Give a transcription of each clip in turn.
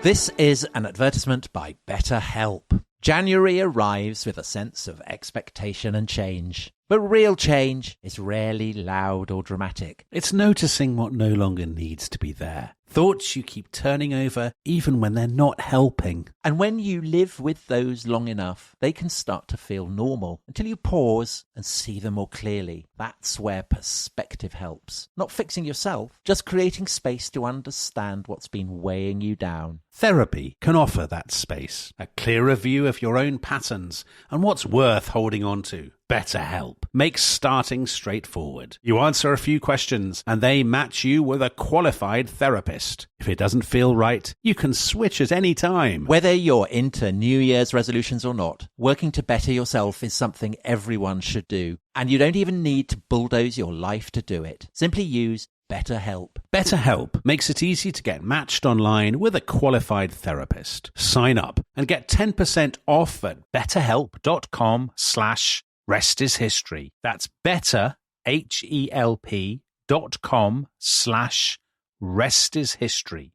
This is an advertisement by BetterHelp. January arrives with a sense of expectation and change. But real change is rarely loud or dramatic. It's noticing what no longer needs to be there. Thoughts you keep turning over even when they're not helping. And when you live with those long enough, they can start to feel normal until you pause and see them more clearly. That's where perspective helps. Not fixing yourself, just creating space to understand what's been weighing you down. Therapy can offer that space, a clearer view of your own patterns and what's worth holding on to. BetterHelp makes starting straightforward. You answer a few questions and they match you with a qualified therapist. If it doesn't feel right, you can switch at any time. Whether you're into New Year's resolutions or not, working to better yourself is something everyone should do. And you don't even need to bulldoze your life to do it. Simply use BetterHelp. BetterHelp makes it easy to get matched online with a qualified therapist. Sign up and get 10% off at betterhelp.com/restishistory. That's betterhelp.com/restishistory.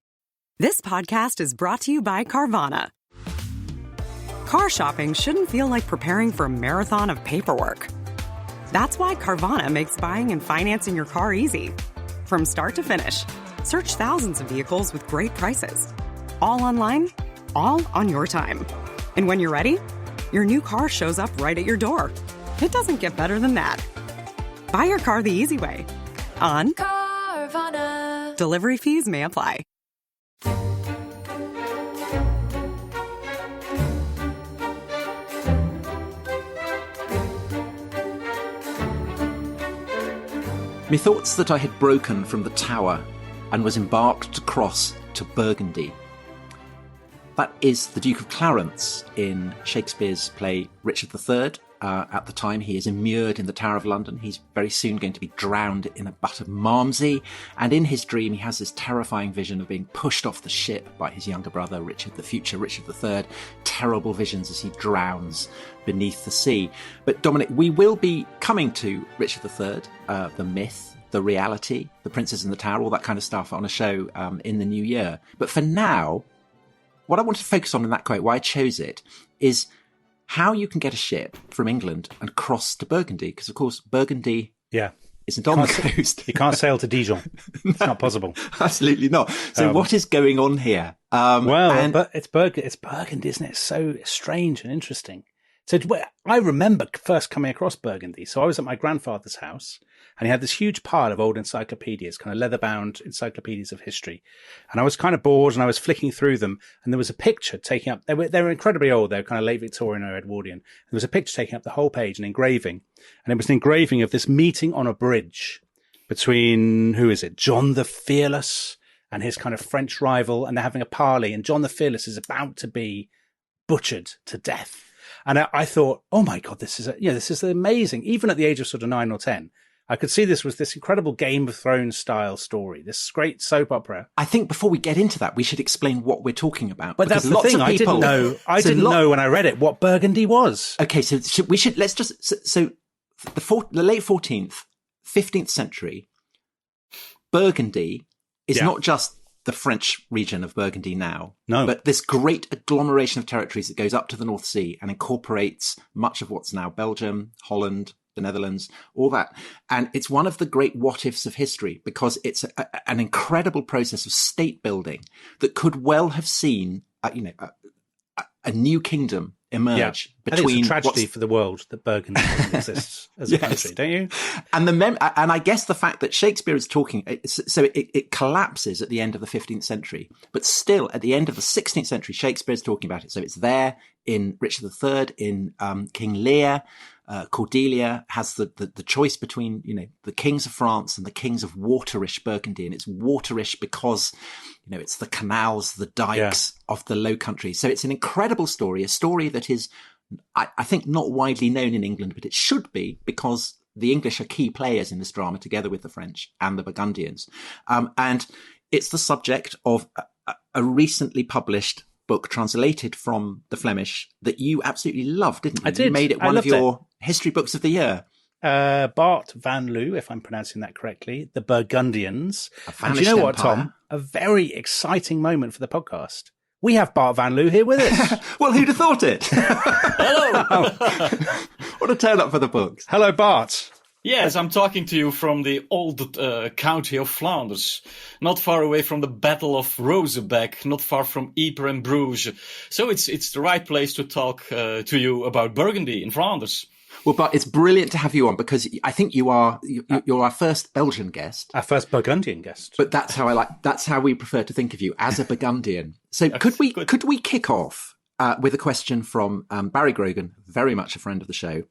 This podcast is brought to you by Carvana. Car shopping shouldn't feel like preparing for a marathon of paperwork. That's why Carvana makes buying and financing your car easy. From start to finish, search thousands of vehicles with great prices. All online, all on your time. And when you're ready, your new car shows up right at your door. It doesn't get better than that. Buy your car the easy way. On Carvana. Delivery fees may apply. Methoughts that I had broken from the tower and was embarked to cross to Burgundy. That is the Duke of Clarence in Shakespeare's play Richard III. At the time, he is immured in the Tower of London. He's very soon going to be drowned in a butt of Malmsey. And in his dream, he has this terrifying vision of being pushed off the ship by his younger brother, Richard, the future Richard III. Terrible visions as he drowns beneath the sea. But Dominic, we will be coming to Richard III, the myth, the reality, the Princes in the Tower, all that kind of stuff on a show in the new year. But for now, what I want to focus on in that quote, why I chose it, is how you can get a ship from England and cross to Burgundy. Because, of course, Burgundy isn't on the coast. You can't sail to Dijon. It's not possible. Absolutely not. So what is going on here? But it's Burgundy, isn't it? So strange and interesting. So I remember first coming across Burgundy. So I was at my grandfather's house and he had this huge pile of old encyclopedias, kind of leather-bound encyclopedias of history. And I was kind of bored and I was flicking through them and there was a picture taking up, they were incredibly old. They were kind of late Victorian or Edwardian. There was a picture taking up the whole page, an engraving. And it was an engraving of this meeting on a bridge between, who is it? John the Fearless and his kind of French rival. And they're having a parley and John the Fearless is about to be butchered to death. And I thought, oh my God, this is amazing. Even at the age of sort of 9 or 10, I could see this was this incredible Game of Thrones style story, this great soap opera. I think before we get into that, we should explain what we're talking about. But that's the thing. I didn't know when I read it what Burgundy was. Okay, so the late 14th, 15th century, Burgundy is not just the French region of Burgundy now. No. But this great agglomeration of territories that goes up to the North Sea and incorporates much of what's now Belgium, Holland, the Netherlands, all that. And it's one of the great what-ifs of history because it's an incredible process of state building that could well have seen, a new kingdom emerge between. I think it's a tragedy for the world that Burgundy doesn't exist as a country, don't you? And and I guess the fact that Shakespeare is talking, so it collapses at the end of the 15th century, but still at the end of the 16th century, Shakespeare is talking about it. So it's there in Richard III, in King Lear. Cordelia has the choice between, the kings of France and the kings of waterish Burgundy. And it's waterish because, it's the canals, the dikes of the Low Countries. So it's an incredible story, a story that is, I think, not widely known in England, but it should be because the English are key players in this drama together with the French and the Burgundians. And it's the subject of a recently published book translated from the Flemish that you absolutely loved, didn't you? I did. You made it one of your history books of the year. Bart van Loo, if I'm pronouncing that correctly, the Burgundians. A and do you know what, empire. Tom? A very exciting moment for the podcast. We have Bart van Loo here with us. Well, who'd have thought it? Hello. What a turn up for the books. Hello, Bart. Yes, I'm talking to you from the old county of Flanders, not far away from the Battle of Rozenbeek, not far from Ypres and Bruges. So it's the right place to talk to you about Burgundy in Flanders. Well, but it's brilliant to have you on because I think you're our first Belgian guest. Our first Burgundian guest. But that's how we prefer to think of you, as a Burgundian. So could we kick off with a question from Barry Grogan, very much a friend of the show,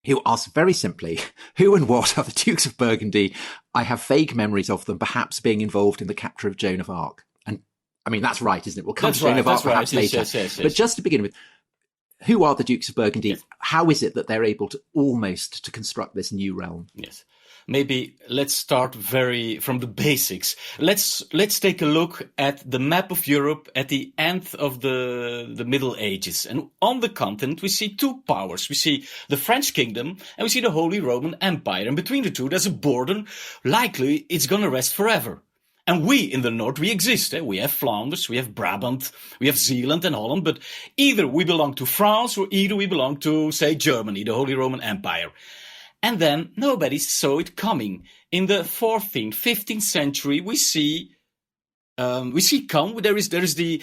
who asks very simply, who and what are the Dukes of Burgundy? I have vague memories of them perhaps being involved in the capture of Joan of Arc. And I mean, that's right, isn't it? We'll come to Joan of Arc perhaps later. Yes. But just to begin with, who are the Dukes of Burgundy? Yes. How is it that they're able to almost to construct this new realm? Yes. Maybe let's start from the basics. Let's take a look at the map of Europe at the end of the Middle Ages. And on the continent, we see two powers. We see the French kingdom and we see the Holy Roman Empire. And between the two, there's a border. Likely, it's going to rest forever. And we in the north, we exist. We have Flanders, we have Brabant, we have Zealand and Holland. But either we belong to France or either we belong to, say, Germany, the Holy Roman Empire. And then nobody saw it coming. In the 14th, 15th century, we see there is the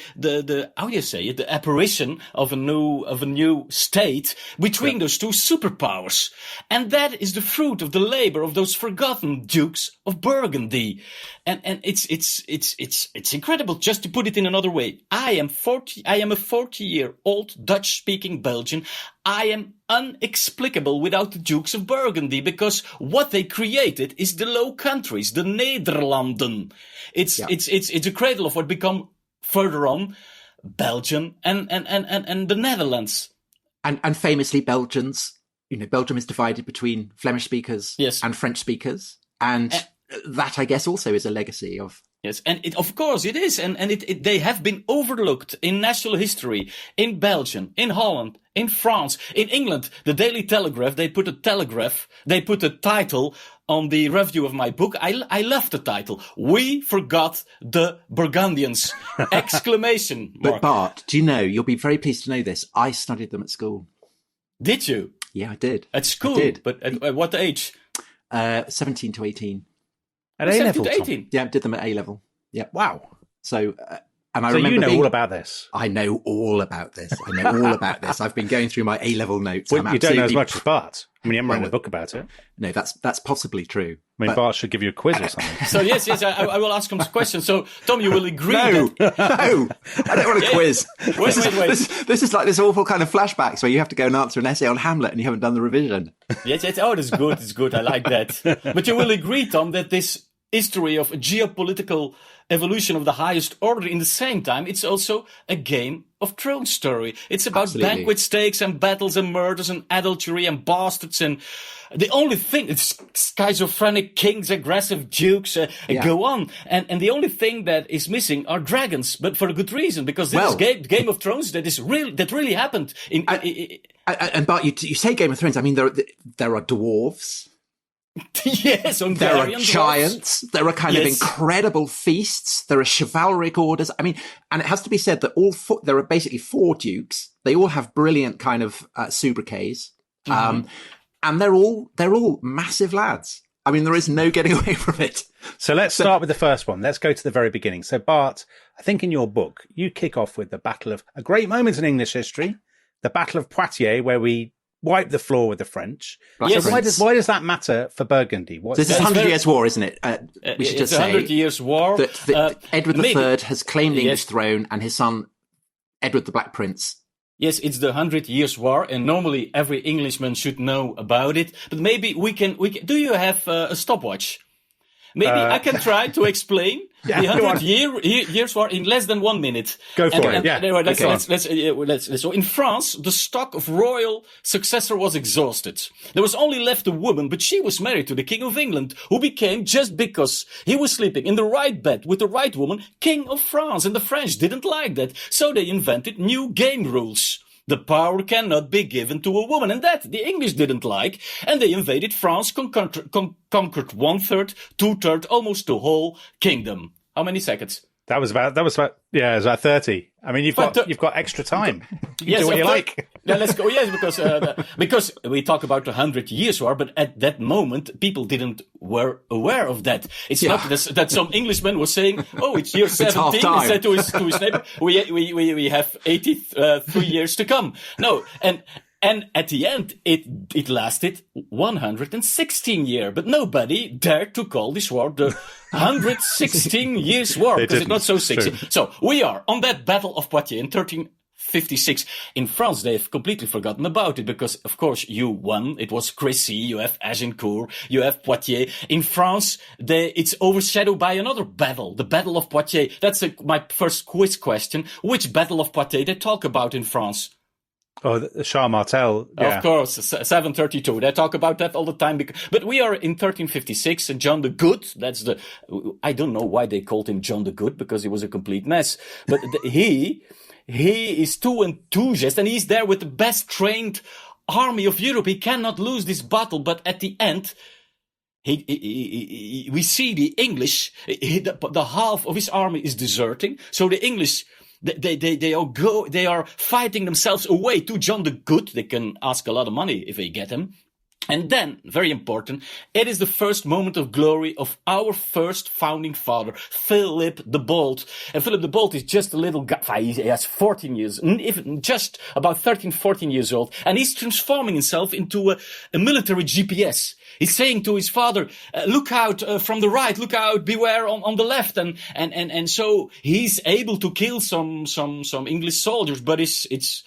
how do you say it, the apparition of a new state between those two superpowers. And that is the fruit of the labor of those forgotten dukes of Burgundy. And it's incredible. Just to put it in another way, I am a 40-year-old Dutch-speaking Belgian. I am inexplicable without the Dukes of Burgundy, because what they created is the Low Countries, the Nederlanden. It's a cradle of what become further on Belgium and the Netherlands. And famously Belgians, Belgium is divided between Flemish speakers and French speakers. And that, I guess, also is a legacy of... Yes, and of course it is. And they have been overlooked in national history, in Belgium, in Holland, in France, in England. The Daily Telegraph, they put a title on the review of my book. I love the title. We forgot the Burgundians! Exclamation mark. But Bart, do you know, you'll be very pleased to know this, I studied them at school. Did you? Yeah, I did. At school? I did. But at what age? 17 to 18. At A-level, 18? Yeah, I did them at A-level. Yeah. Wow. So, and I so remember you know all about this. I know all about this. I've been going through my A-level notes. Well, you don't know as much as Bart. I mean, you haven't written a book about it. No, that's possibly true. I mean, Bart should give you a quiz or something. So yes, I will ask him some questions. So, Tom, you will agree No, I don't want a quiz. Wait. This is like this awful kind of flashbacks where you have to go and answer an essay on Hamlet and you haven't done the revision. Yes. Oh, that's good. It's good. I like that. But you will agree, Tom, that this history of a geopolitical evolution of the highest order, in the same time, it's also a Game of Thrones story. It's about banquet stakes and battles and murders and adultery and bastards, and the only thing, it's schizophrenic kings, aggressive dukes, go on. And the only thing that is missing are dragons, but for a good reason, because this Game of Thrones that really happened. And Bart, you say Game of Thrones, I mean, there are dwarves. Yes, there are giants. There are kind of incredible feasts. There are chivalric orders. I mean, and it has to be said that there are basically 4 dukes. They all have brilliant kind of sobriquets, and they're all massive lads. I mean, there is no getting away from it. So let's start with the first one. Let's go to the very beginning. So Bart, I think in your book you kick off with the battle of a great moment in English history, the Battle of Poitiers, where we wipe the floor with the French. Yes. So why does that matter for Burgundy? This is 100 Years' War, isn't it? We should just say 100 Years' War. That Edward III has claimed the English throne, and his son, Edward the Black Prince. Yes, it's the 100 Years' War, and normally every Englishman should know about it. But maybe we can. Do you have a stopwatch? Maybe I can try to explain the 100 Years' War in less than 1 minute. Go for it. Let's. So in France, the stock of royal successor was exhausted. There was only left a woman, but she was married to the King of England, who became, just because he was sleeping in the right bed with the right woman, King of France. And the French didn't like that, so they invented new game rules. The power cannot be given to a woman, and that the English didn't like, and they invaded France, conquered 1/3, 2/3, almost the whole kingdom. How many seconds? That was about it was about 30. I mean, you've got extra time. You can do what you like. Yeah, let's go. Yes, because we talk about the 100 Years' War, but at that moment, people were aware of that. It's not that some Englishman was saying, "Oh, it's year 17." He said to his neighbor, "We have 83 years to come." No, and at the end, it lasted 116 years, but nobody dared to call this war the 116 Years' War because it's not so sexy. So we are on that Battle of Poitiers in 1356. In France, they've completely forgotten about it because, of course, you won. It was Crécy, you have Agincourt, you have Poitiers. In France, it's overshadowed by another battle, the Battle of Poitiers. That's my first quiz question. Which Battle of Poitiers they talk about in France? Oh, the Charles Martel. Yeah. Of course, 732. They talk about that all the time. But we are in 1356, and John the Good, I don't know why they called him John the Good, because he was a complete mess. But he is too enthusiastic, and he's there with the best trained army of Europe. He cannot lose this battle, but at the end, we see the English, the half of his army is deserting. So the English, they are fighting themselves away to John the Good. They can ask a lot of money if they get him. And then, very important, it is the first moment of glory of our first founding father, Philip the Bold. And Philip the Bold is just a little guy. He has 14 years, just about 13, 14 years old. And he's transforming himself into a military GPS. He's saying to his father, look out from the right, look out, beware on the left. And so he's able to kill some English soldiers, but it's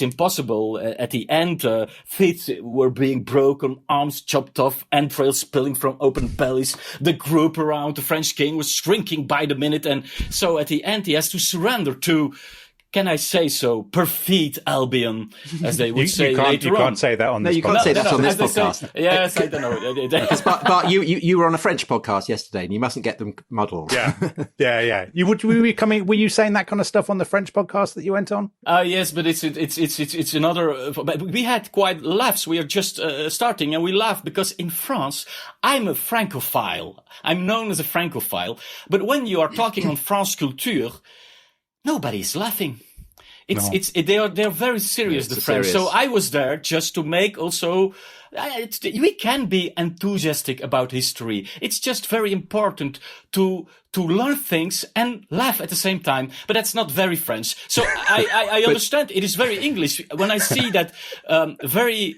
impossible. At the end, feet were being broken, arms chopped off, entrails spilling from open bellies. The group around the French king was shrinking by the minute. And so at the end, he has to surrender to, can I say so, perfide Albion, as they would say later on. You can't say that on this podcast. No, you can't say that on this podcast. Yes, I don't know. But you were on a French podcast yesterday, and you mustn't get them muddled. Yeah. Were you saying that kind of stuff on the French podcast that you went on? Yes, but it's another. But we had quite laughs. We are just starting, and we laugh because in France, I'm a Francophile. I'm known as a Francophile. But when you are talking on France Culture, nobody's laughing. They are very serious, the French. So I was there just to make also, we can be enthusiastic about history. It's just very important to learn things and laugh at the same time. But that's not very French. So I understand it is very English when I see that, very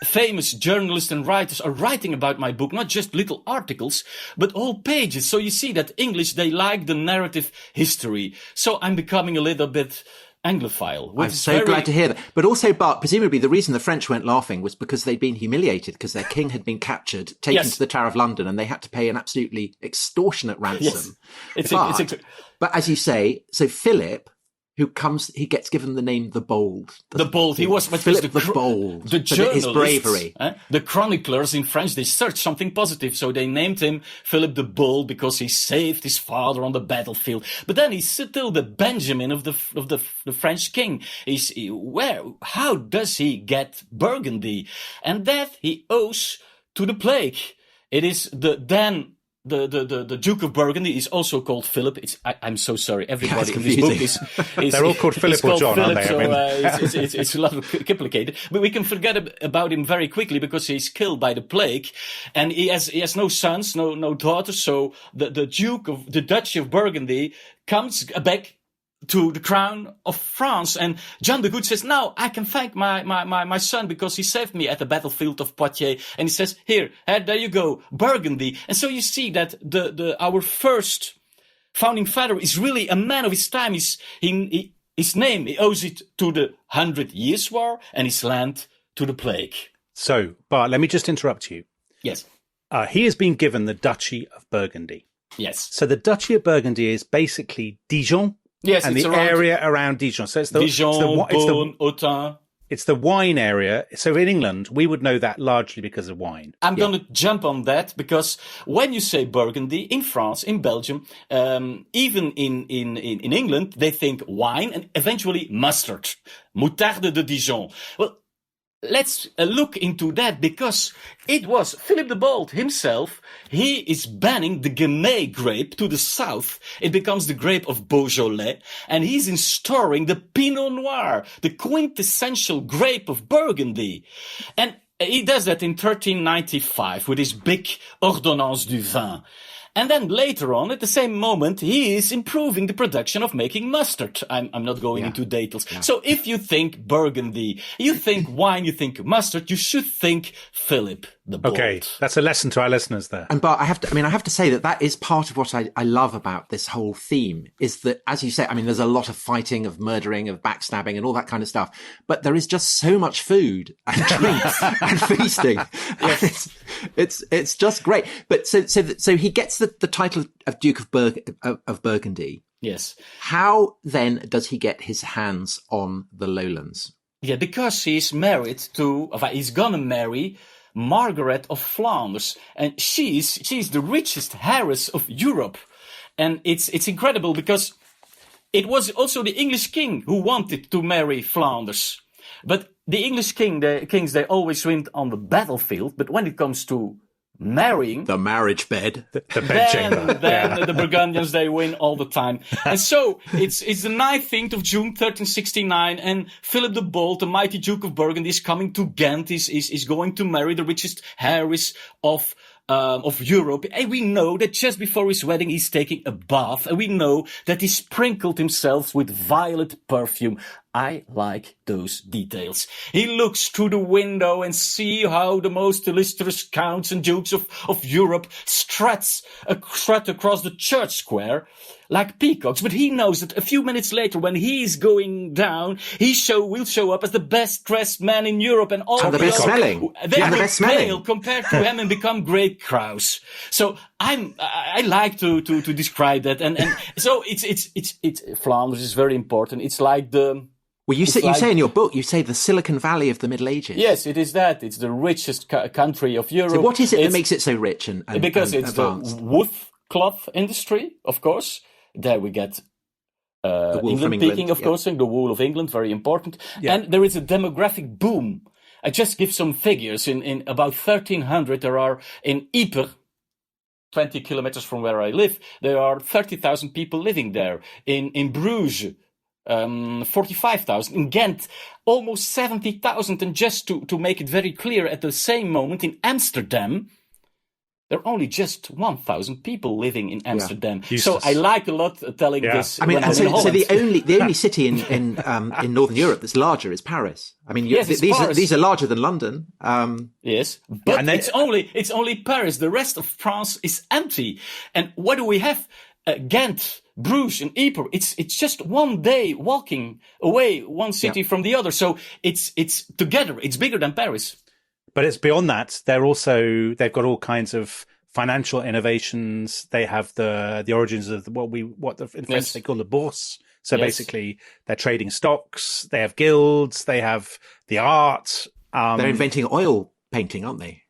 famous journalists and writers are writing about my book, not just little articles, but whole pages. So you see that English, they like the narrative history. So I'm becoming a little bit Anglophile. I'm so glad to hear that. But also, Bart, presumably the reason the French weren't laughing was because they'd been humiliated, because their king had been captured, taken to the Tower of London, and they had to pay an absolutely extortionate ransom. Yes. But as you say, so Philip, he gets given the name the Bold. The Bold. He was Philip the Bold. The journalists, his bravery. The chroniclers in French, they searched something positive. So they named him Philip the Bold because he saved his father on the battlefield. But then he's still the Benjamin of the French king. How does he get Burgundy? And that he owes to the plague. It is the Duke of Burgundy is also called Philip. I'm so sorry. Everybody in this book is they're all called Philip or John, aren't they? So it's a lot complicated. But we can forget about him very quickly because he's killed by the plague, and he has no sons, no daughters. So the Duchy of Burgundy comes back to the crown of France, and John the Good says, now I can thank my son because he saved me at the battlefield of Poitiers. And he says, here, there you go, Burgundy. And so you see that our first founding father is really a man of his time. His name, he owes it to the 100 Years' War, and his land to the plague. So, Bart, let me just interrupt you. Yes. He has been given the Duchy of Burgundy. Yes. So the Duchy of Burgundy is basically Dijon. Yes, and the area around Dijon. So it's Autun. It's the wine area. So in England, we would know that largely because of wine. I'm going to jump on that because when you say Burgundy in France, in Belgium, even in England, they think wine and eventually mustard, moutarde de Dijon. Well, let's look into that, because it was Philip the Bold himself. He is banning the Gamay grape to the south. It becomes the grape of Beaujolais, and he's instauring the Pinot Noir, the quintessential grape of Burgundy. And he does that in 1395 with his big Ordonnance du Vin. And then later on, at the same moment, he is improving the production of making mustard. I'm not going into details. Yeah. So if you think Burgundy, you think wine, you think mustard, you should think Philip the Bold. Okay, that's a lesson to our listeners there. And Bart, I have to say that is part of what I love about this whole theme, is that, as you say, I mean, there's a lot of fighting, of murdering, of backstabbing and all that kind of stuff, but there is just so much food and drinks and feasting. Yes. And it's just great. But so he gets the title of Duke of Burgundy. Yes. How then does he get his hands on the lowlands? Yeah, because he's gonna marry Margaret of Flanders, and she's the richest heiress of Europe. And it's incredible, because it was also the English king who wanted to marry Flanders. But the English kings, they always win on the battlefield, but when it comes to marrying, the marriage bed, the bed chamber, then the Burgundians, they win all the time. And so it's the 19th of June 1369, and Philip the Bold, the mighty Duke of Burgundy, is coming to Ghent, is going to marry the richest heiress of Europe. And we know that just before his wedding, he's taking a bath, and we know that he sprinkled himself with violet perfume. I like those details. He looks through the window and see how the most illustrious counts and dukes of Europe strut across the church square like peacocks. But he knows that a few minutes later, when he's going down, will show up as the best dressed man in Europe, and all the best smelling. They will fail compared to him and become grape crows. So I like to describe that, and so it's Flanders is very important. It's like you say in your book, you say the Silicon Valley of the Middle Ages. Yes, it is that. It's the richest country of Europe. So what is it that makes it so rich and because it's advanced? The wood cloth industry, of course. There we get England peaking, of course, the wool of England, very important. Yeah. And there is a demographic boom. I just give some figures. In about 1300, there are in Ypres, 20 kilometers from where I live, there are 30,000 people living there. In Bruges, 45,000. In Ghent, almost 70,000. And just to make it very clear, at the same moment in Amsterdam, there are only just 1,000 people living in Amsterdam. Yeah. So I like a lot telling this. I mean, so the only city in Northern Europe that's larger is Paris. I mean, these are larger than London. Yes, but it's only Paris. The rest of France is empty. And what do we have? Ghent, Bruges, and Ypres. It's just one day walking away, one city from the other. So it's together. It's bigger than Paris. But it's beyond that. They've got all kinds of financial innovations. They have the origins of in French they call the bourse. So basically, they're trading stocks. They have guilds. They have the art. They're inventing oil painting, aren't they?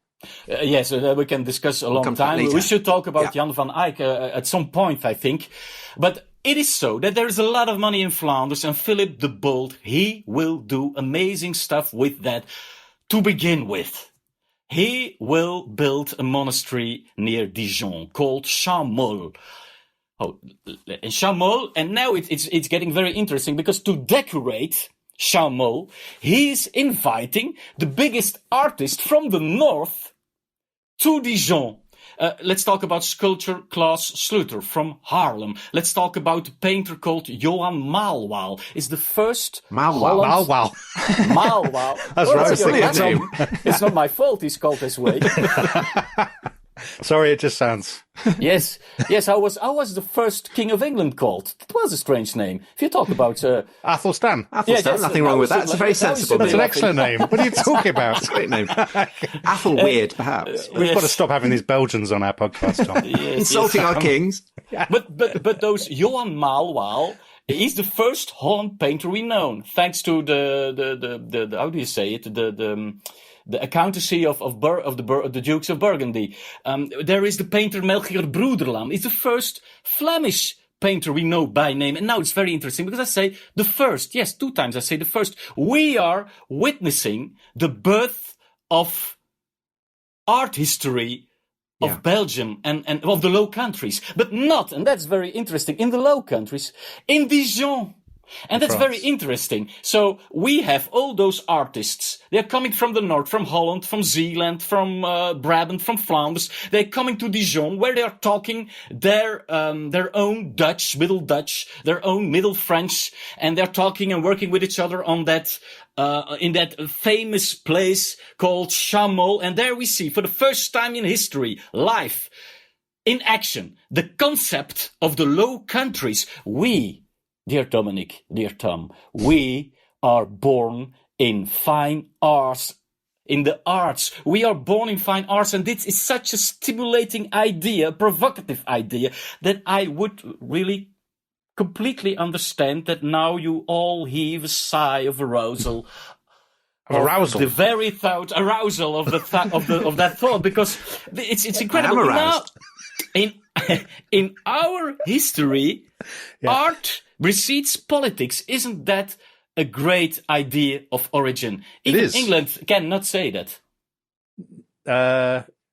Yes, we can discuss a long time. We should talk about Jan van Eyck at some point, I think. But it is so that there is a lot of money in Flanders, and Philip the Bold, he will do amazing stuff with that. To begin with, he will build a monastery near Dijon called Chaumol. Chaumol, and now it's getting very interesting, because to decorate Chaumol, he's inviting the biggest artist from the north to Dijon. Let's talk about sculptor Klaas Sluiter from Haarlem. Let's talk about a painter called Johan Maalwaal. It's the first Maalwaal. That's right. That's a brilliant name. It's not my fault he's called this way. Sorry, it just sounds. Yes. I was the first King of England called. It was a strange name. If you talk about Athelstan. Nothing wrong with that. It's a very sensible name. That's an excellent name. What are you talking about? It's a great name. Athelweird, perhaps. We've got to stop having these Belgians on our podcast, Tom. Insulting our kings. But those Johan Maalwaal, he's the first Holland painter we know, thanks to the how do you say it, the accountancy of the Dukes of Burgundy. There is the painter Melchior Broederlam. He's the first Flemish painter we know by name. And now it's very interesting because I say the first. Yes, 2 times I say the first. We are witnessing the birth of art history of Belgium and of the Low Countries. But not, and that's very interesting, in the Low Countries, in Dijon. And that's very interesting. So we have all those artists. They're coming from the north, from Holland, from Zeeland, from Brabant, from Flanders. They're coming to Dijon, where they are talking their own Dutch, their own Middle French, and they're talking and working with each other on that in that famous place called Chameau. And there we see, for the first time in history, live, in action, the concept of the Low Countries. We, dear Dominic, dear Tom, we are born in fine arts, in the arts. We are born in fine arts, and this is such a stimulating idea, provocative idea, that I would really completely understand that now you all heave a sigh of arousal. Arousal. The very thought, arousal of of that thought, because it's incredible. I am aroused. Now, in our history, art precedes politics. Isn't that a great idea of origin? Even England cannot say that.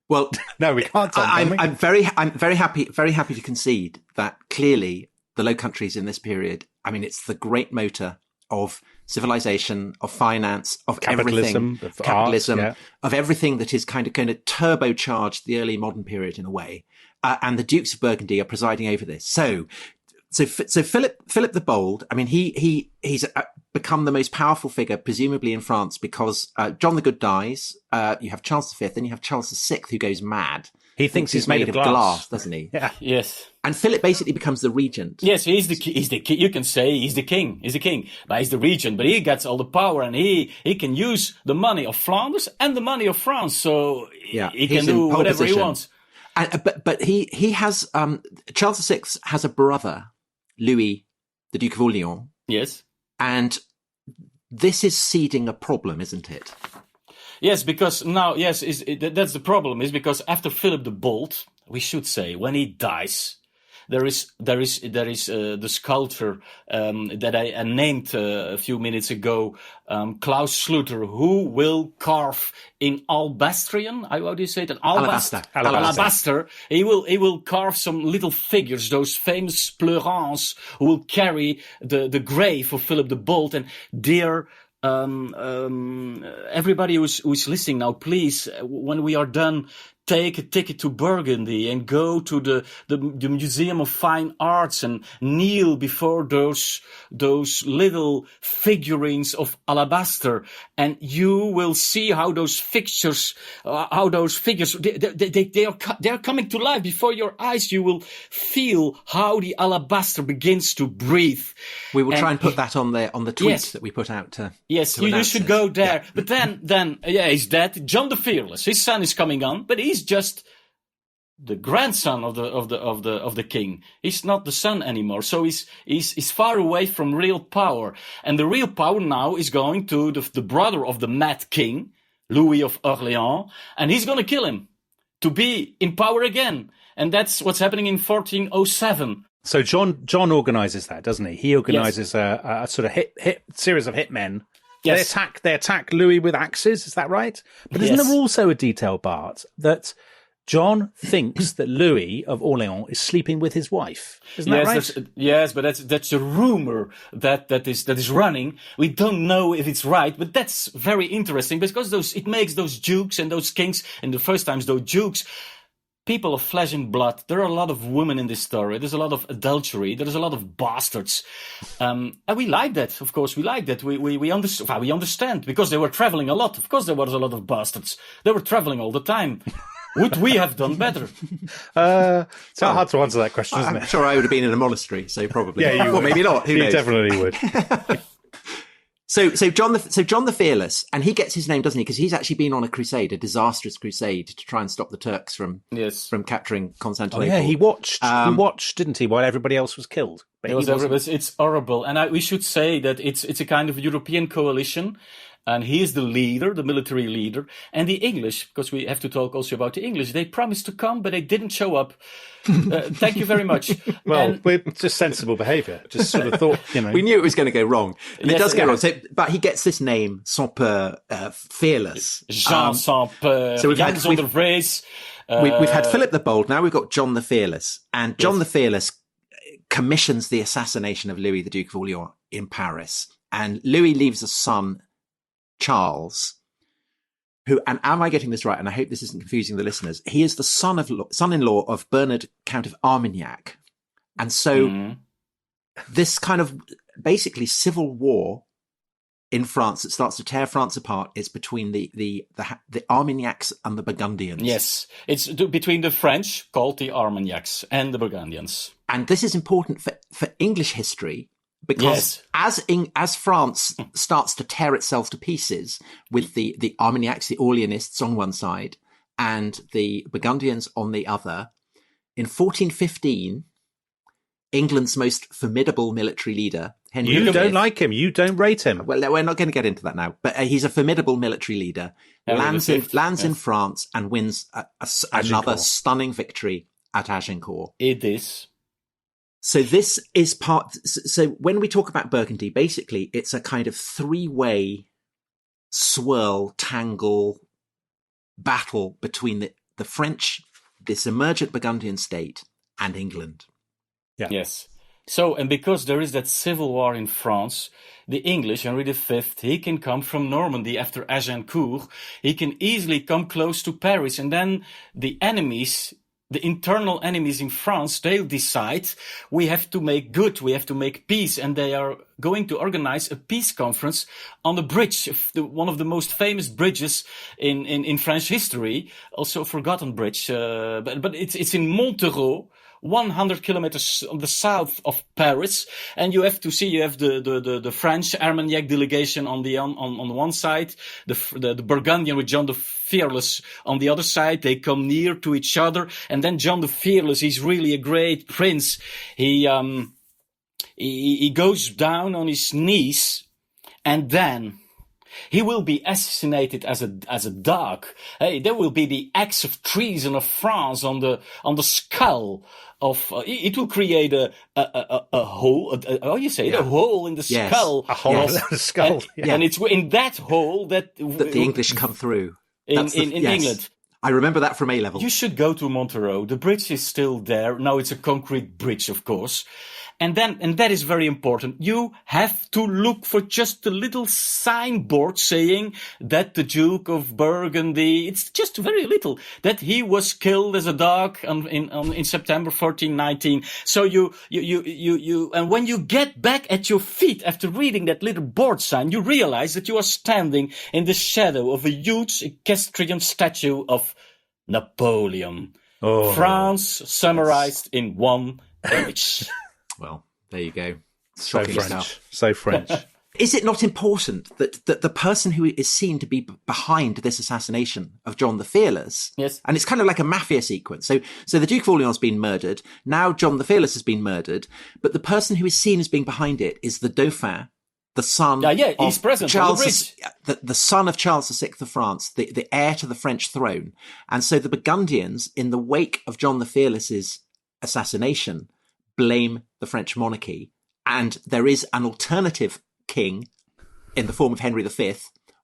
Well, no, we can't. I'm very happy to concede that clearly the Low Countries in this period, I mean, it's the great motor of civilization, of finance, of capitalism, everything, of everything that is kind of going to turbocharge the early modern period in a way. And the Dukes of Burgundy are presiding over this. So Philip the Bold, I mean, he's become the most powerful figure, presumably in France, because John the Good dies. You have Charles V, then you have Charles VI, who goes mad. He thinks he's made of glass, doesn't he? Yeah. Yes. And Philip basically becomes the regent. Yes, he's the king. You can say he's the king. He's the king, but he's the regent. But he gets all the power, and he can use the money of Flanders and the money of France. So he can do whatever he wants. But he has Charles VI has a brother, Louis, the Duke of Orleans. Yes. And this is seeding a problem, isn't it? Yes, because now, that's the problem, is because after Philip the Bold, we should say, when he dies, there is the sculptor that I named a few minutes ago, Klaus Schluter, who will carve in Albastrian. How do you say that? Alabaster. He will carve some little figures, those famous pleurants who will carry the grave of Philip the Bold. And dear everybody who's listening now, please, when we are done, take a ticket to Burgundy and go to the Museum of Fine Arts and kneel before those little figurines of alabaster, and you will see how those figures they are coming to life before your eyes. You will feel how the alabaster begins to breathe. We will try and put that on the tweet that we put out to. Yes, you should go there. Yeah. But then he's dead. John the Fearless, his son is coming on, but he's just the grandson of the king. He's not the son anymore. So he's far away from real power. And the real power now is going to the brother of the mad king, Louis of Orleans, and he's going to kill him to be in power again. And that's what's happening in 1407. So John organizes that, doesn't he? He organizes a sort of hit series of hitmen. Yes. They attack Louis with axes. Is that right? But isn't there also a detail, Bart, that John thinks that Louis of Orleans is sleeping with his wife? Isn't that right? Yes, but that's a rumor that is running. We don't know if it's right, but that's very interesting because it makes those dukes and those kings, and the first times those dukes, people of flesh and blood. There are a lot of women in this story. There's a lot of adultery. There's a lot of bastards. And we like that. Of course, we like that. We understand because they were traveling a lot. Of course, there was a lot of bastards. They were traveling all the time. Would we have done better? It's hard to answer that question, isn't it? I'm sure I would have been in a monastery, so probably. Yeah, you would. Or maybe not. Who knows? Definitely would. So John the Fearless, and he gets his name, doesn't he? Because he's actually been on a crusade, a distrous crusade, to try and stop the Turks from capturing Constantinople. Oh, yeah, he watched, didn't he, while everybody else was killed? But it's horrible, and we should say that it's a kind of European coalition. And he is the leader, the military leader. And the English, because we have to talk also about the English, they promised to come, but they didn't show up. Thank you very much. Well, we're just sensible behaviour. Just sort of thought, We knew it was going to go wrong. And Yes, it does go yeah. wrong. So, but he gets this name, sans peur, fearless. Jean Sans-Peur, so we've Jan had- zonder vrees. We've had Philip the Bold, now we've got John the Fearless. And John the Fearless commissions the assassination of Louis, the Duke of Orleans, in Paris. And Louis leaves a son, Charles, who, and am I getting this right? And I hope this isn't confusing the listeners. He is the son-in-law of Bernard, Count of Armagnac. And so this kind of basically civil war in France that starts to tear France apart is between the Armagnacs and the Burgundians. Yes, it's between the French, called the Armagnacs, and the Burgundians. And this is important for English history because as France starts to tear itself to pieces with the Armagnacs, the Orleanists on one side and the Burgundians on the other, in 1415, England's most formidable military leader, Henry you V. don't like him. You don't rate him. Well, we're not going to get into that now, but he's a formidable military leader, lands in France and wins another stunning victory at Agincourt. It is. So this is so when we talk about Burgundy, basically it's a kind of three-way swirl, tangle, battle between the French, this emergent Burgundian state, and England. Yeah. Yes. So, and because there is that civil war in France, the English, Henry V, he can come from Normandy after Agincourt. He can easily come close to Paris. And then the enemies, the internal enemies in France, they'll decide we have to make good, we have to make peace. And they are going to organize a peace conference on the bridge, one of the most famous bridges in French history, also a forgotten bridge. But it's in Montereau. 100 kilometers on the south of Paris, and you have the French Armagnac delegation on one side, the Burgundian with John the Fearless on the other side. They come near to each other, and then John the Fearless, he's really a great prince. He goes down on his knees, and then he will be assassinated as a dog. Hey, there will be the axe of treason of France on the skull of. It will create a hole. A hole in the skull. A hole in the skull. And it's in that hole that the English come through in England. I remember that from A-level. You should go to Montereau. The bridge is still there. Now it's a concrete bridge, of course. And that is very important. You have to look for just a little signboard saying that the Duke of Burgundy, it's just very little, that he was killed as a dog in September 1419. So you, and when you get back at your feet after reading that little board sign, you realize that you are standing in the shadow of a huge equestrian statue of Napoleon. Oh. France summarized in one image. Well, there you go. So Shocking French. stuff. So French. Is it not important that the person who is seen to be behind this assassination of John the Fearless, Yes. and it's kind of like a mafia sequence. So the Duke of Orleans has been murdered. Now John the Fearless has been murdered, but the person who is seen as being behind it is the Dauphin, the son he's of present on the Charles, the son of Charles VI of France, the heir to the French throne. And so the Burgundians, in the wake of John the Fearless's assassination, blame the French monarchy, and there is an alternative king in the form of Henry V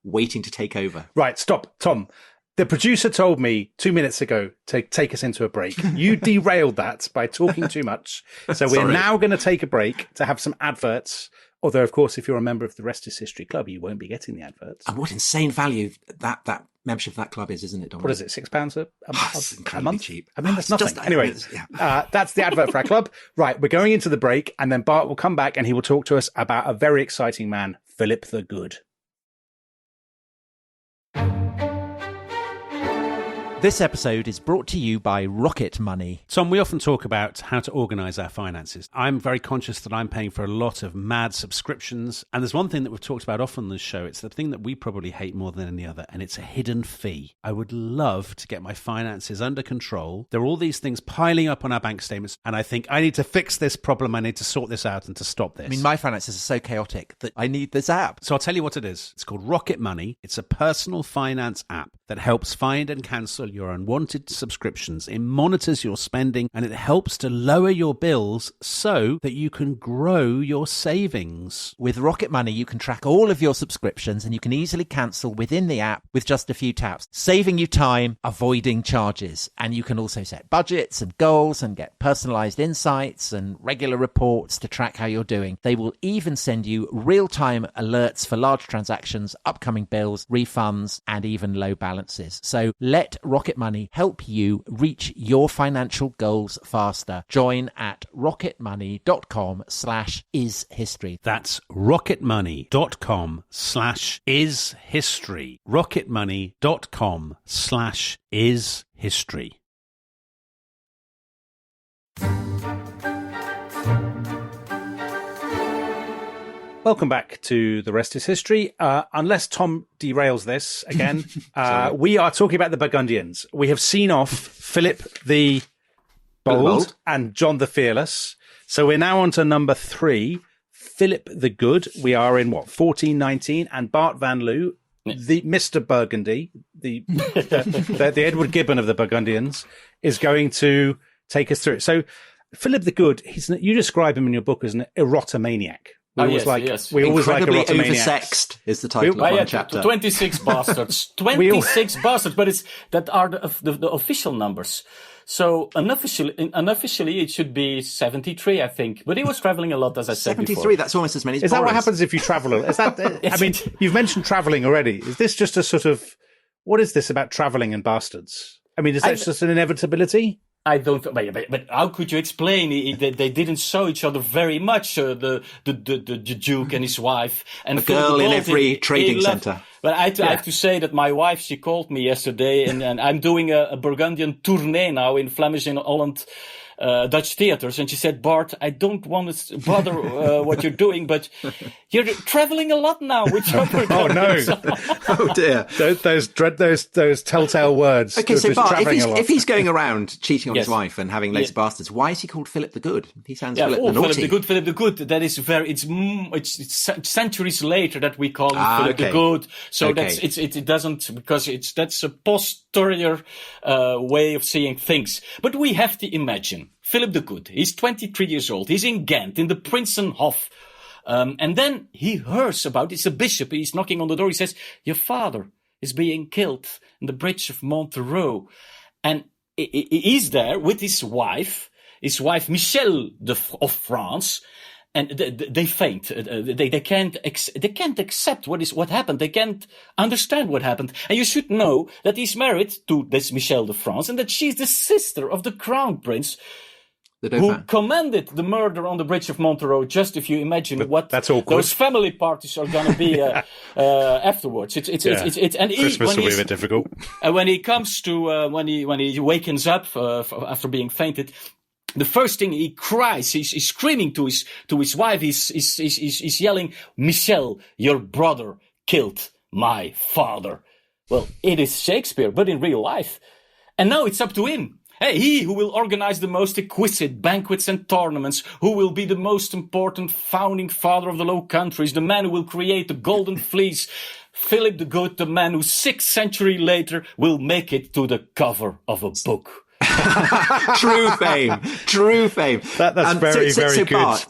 waiting to take over. Right, stop, Tom. The producer told me 2 minutes ago to take us into a break. You derailed that by talking too much. So we're now going to take a break to have some adverts. Although, of course, if you're a member of the Rest is History Club, you won't be getting the adverts. And what insane value that membership of that club is, isn't it, Dominic? What is it, £6 It's a incredibly month? cheap. I mean, that's It's nothing. just- Anyway, yeah. that's the advert for our club. Right, we're going into the break, and then Bart will come back and he will talk to us about a very exciting man, Philip the Good. This episode is brought to you by Rocket Money. Tom, we often talk about how to organise our finances. I'm very conscious that I'm paying for a lot of mad subscriptions. And there's one thing that we've talked about often on this show. It's the thing that we probably hate more than any other, and it's a hidden fee. I would love to get my finances under control. There are all these things piling up on our bank statements, and I think I need to fix this problem. I need to sort this out and to stop this. I mean, my finances are so chaotic that I need this app. So I'll tell you what it is. It's called Rocket Money. It's a personal finance app that helps find and cancel your unwanted subscriptions. It monitors your spending and it helps to lower your bills so that you can grow your savings. With Rocket Money, you can track all of your subscriptions and you can easily cancel within the app with just a few taps, saving you time, avoiding charges. And you can also set budgets and goals and get personalized insights and regular reports to track how you're doing. They will even send you real-time alerts for large transactions, upcoming bills, refunds, and even low balances. So let Rocket Money help you reach your financial goals faster. Join at rocketmoney.com/ishistory. That's rocketmoney.com/ishistory. rocketmoney.com/ishistory. Welcome back to The Rest is History. Unless Tom derails this again, we are talking about the Burgundians. We have seen off Philip the Bold and John the Fearless. So we're now on to number 3, Philip the Good. We are in, 1419, and Bart van Loo, the Mr. Burgundy, the Edward Gibbon of the Burgundians, is going to take us through it. So Philip the Good, you describe him in your book as an erotomaniac. We always like Incredibly oversexed is the title of one chapter. 26 bastards. 26 bastards, but that are the official numbers. So unofficially it should be 73, I think. But he was traveling a lot, as I said 73, before. that's almost as many as Is Boris. that what happens if you travel? Is that? I mean, you've mentioned traveling already. Is this just a sort of, what is this about traveling and bastards? I mean, is that just an inevitability? I don't. But how could you explain? They didn't show each other very much. The Duke and his wife and a girl in every trading centre. But I have to say that my wife, she called me yesterday, and I'm doing a Burgundian tournée now in Flemish and Holland. Dutch theaters, and she said, Bart, I don't want to bother what you're doing, but you're traveling a lot now with your Burgundians. Oh no! Oh dear! Those telltale words. Okay, so Bart, if he's going around cheating on his wife and having loads of bastards, why is he called Philip the Good? He sounds Philip the Naughty. Philip the Good. That is it's centuries later that we call him Philip the Good. So it doesn't, because that's a posterior way of seeing things. But we have to imagine Philip the Good. He's 23 years old. He's in Ghent, in the Prinsenhof. And then he hears about, it's a bishop. He's knocking on the door. He says, your father is being killed in the bridge of Montereau. And he's there with his wife Michelle of France. And they faint. They can't accept what happened. They can't understand what happened. And you should know that he's married to this Michelle de France, and that she's the sister of the crown prince who commanded the murder on the bridge of Montereau. Just if you imagine that's those family parties are going to be afterwards. It's Christmas will be a bit difficult. When he comes to when he wakens up after being fainted. The first thing he cries, he's screaming to his wife, he's yelling, Michelle, your brother killed my father. Well, it is Shakespeare, but in real life. And now it's up to him. Hey, he who will organize the most exquisite banquets and tournaments, who will be the most important founding father of the Low Countries, the man who will create the Golden Fleece, Philip the Good, the man who 6 centuries later will make it to the cover of a book. True fame. That's very good.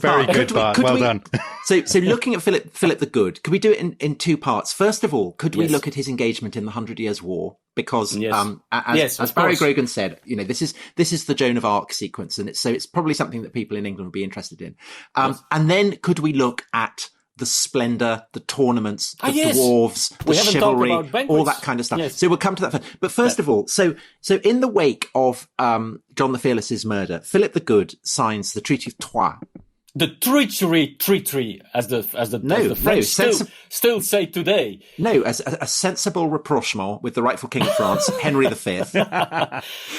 Bart, well done. So looking at Philip the Good, could we do it in 2 parts? First of all, could we look at his engagement in the 100 Years' War? Because as Barry Grogan said, this is the Joan of Arc sequence, and it's probably something that people in England would be interested in. And then could we look at the splendour, the tournaments, the dwarves, the chivalry, all that kind of stuff. Yes. So we'll come to that first. But first of all, so in the wake of John the Fearless's murder, Philip the Good signs the Treaty of Troyes. The treachery, as the French still say today. No, as a sensible rapprochement with the rightful King of France, Henry V.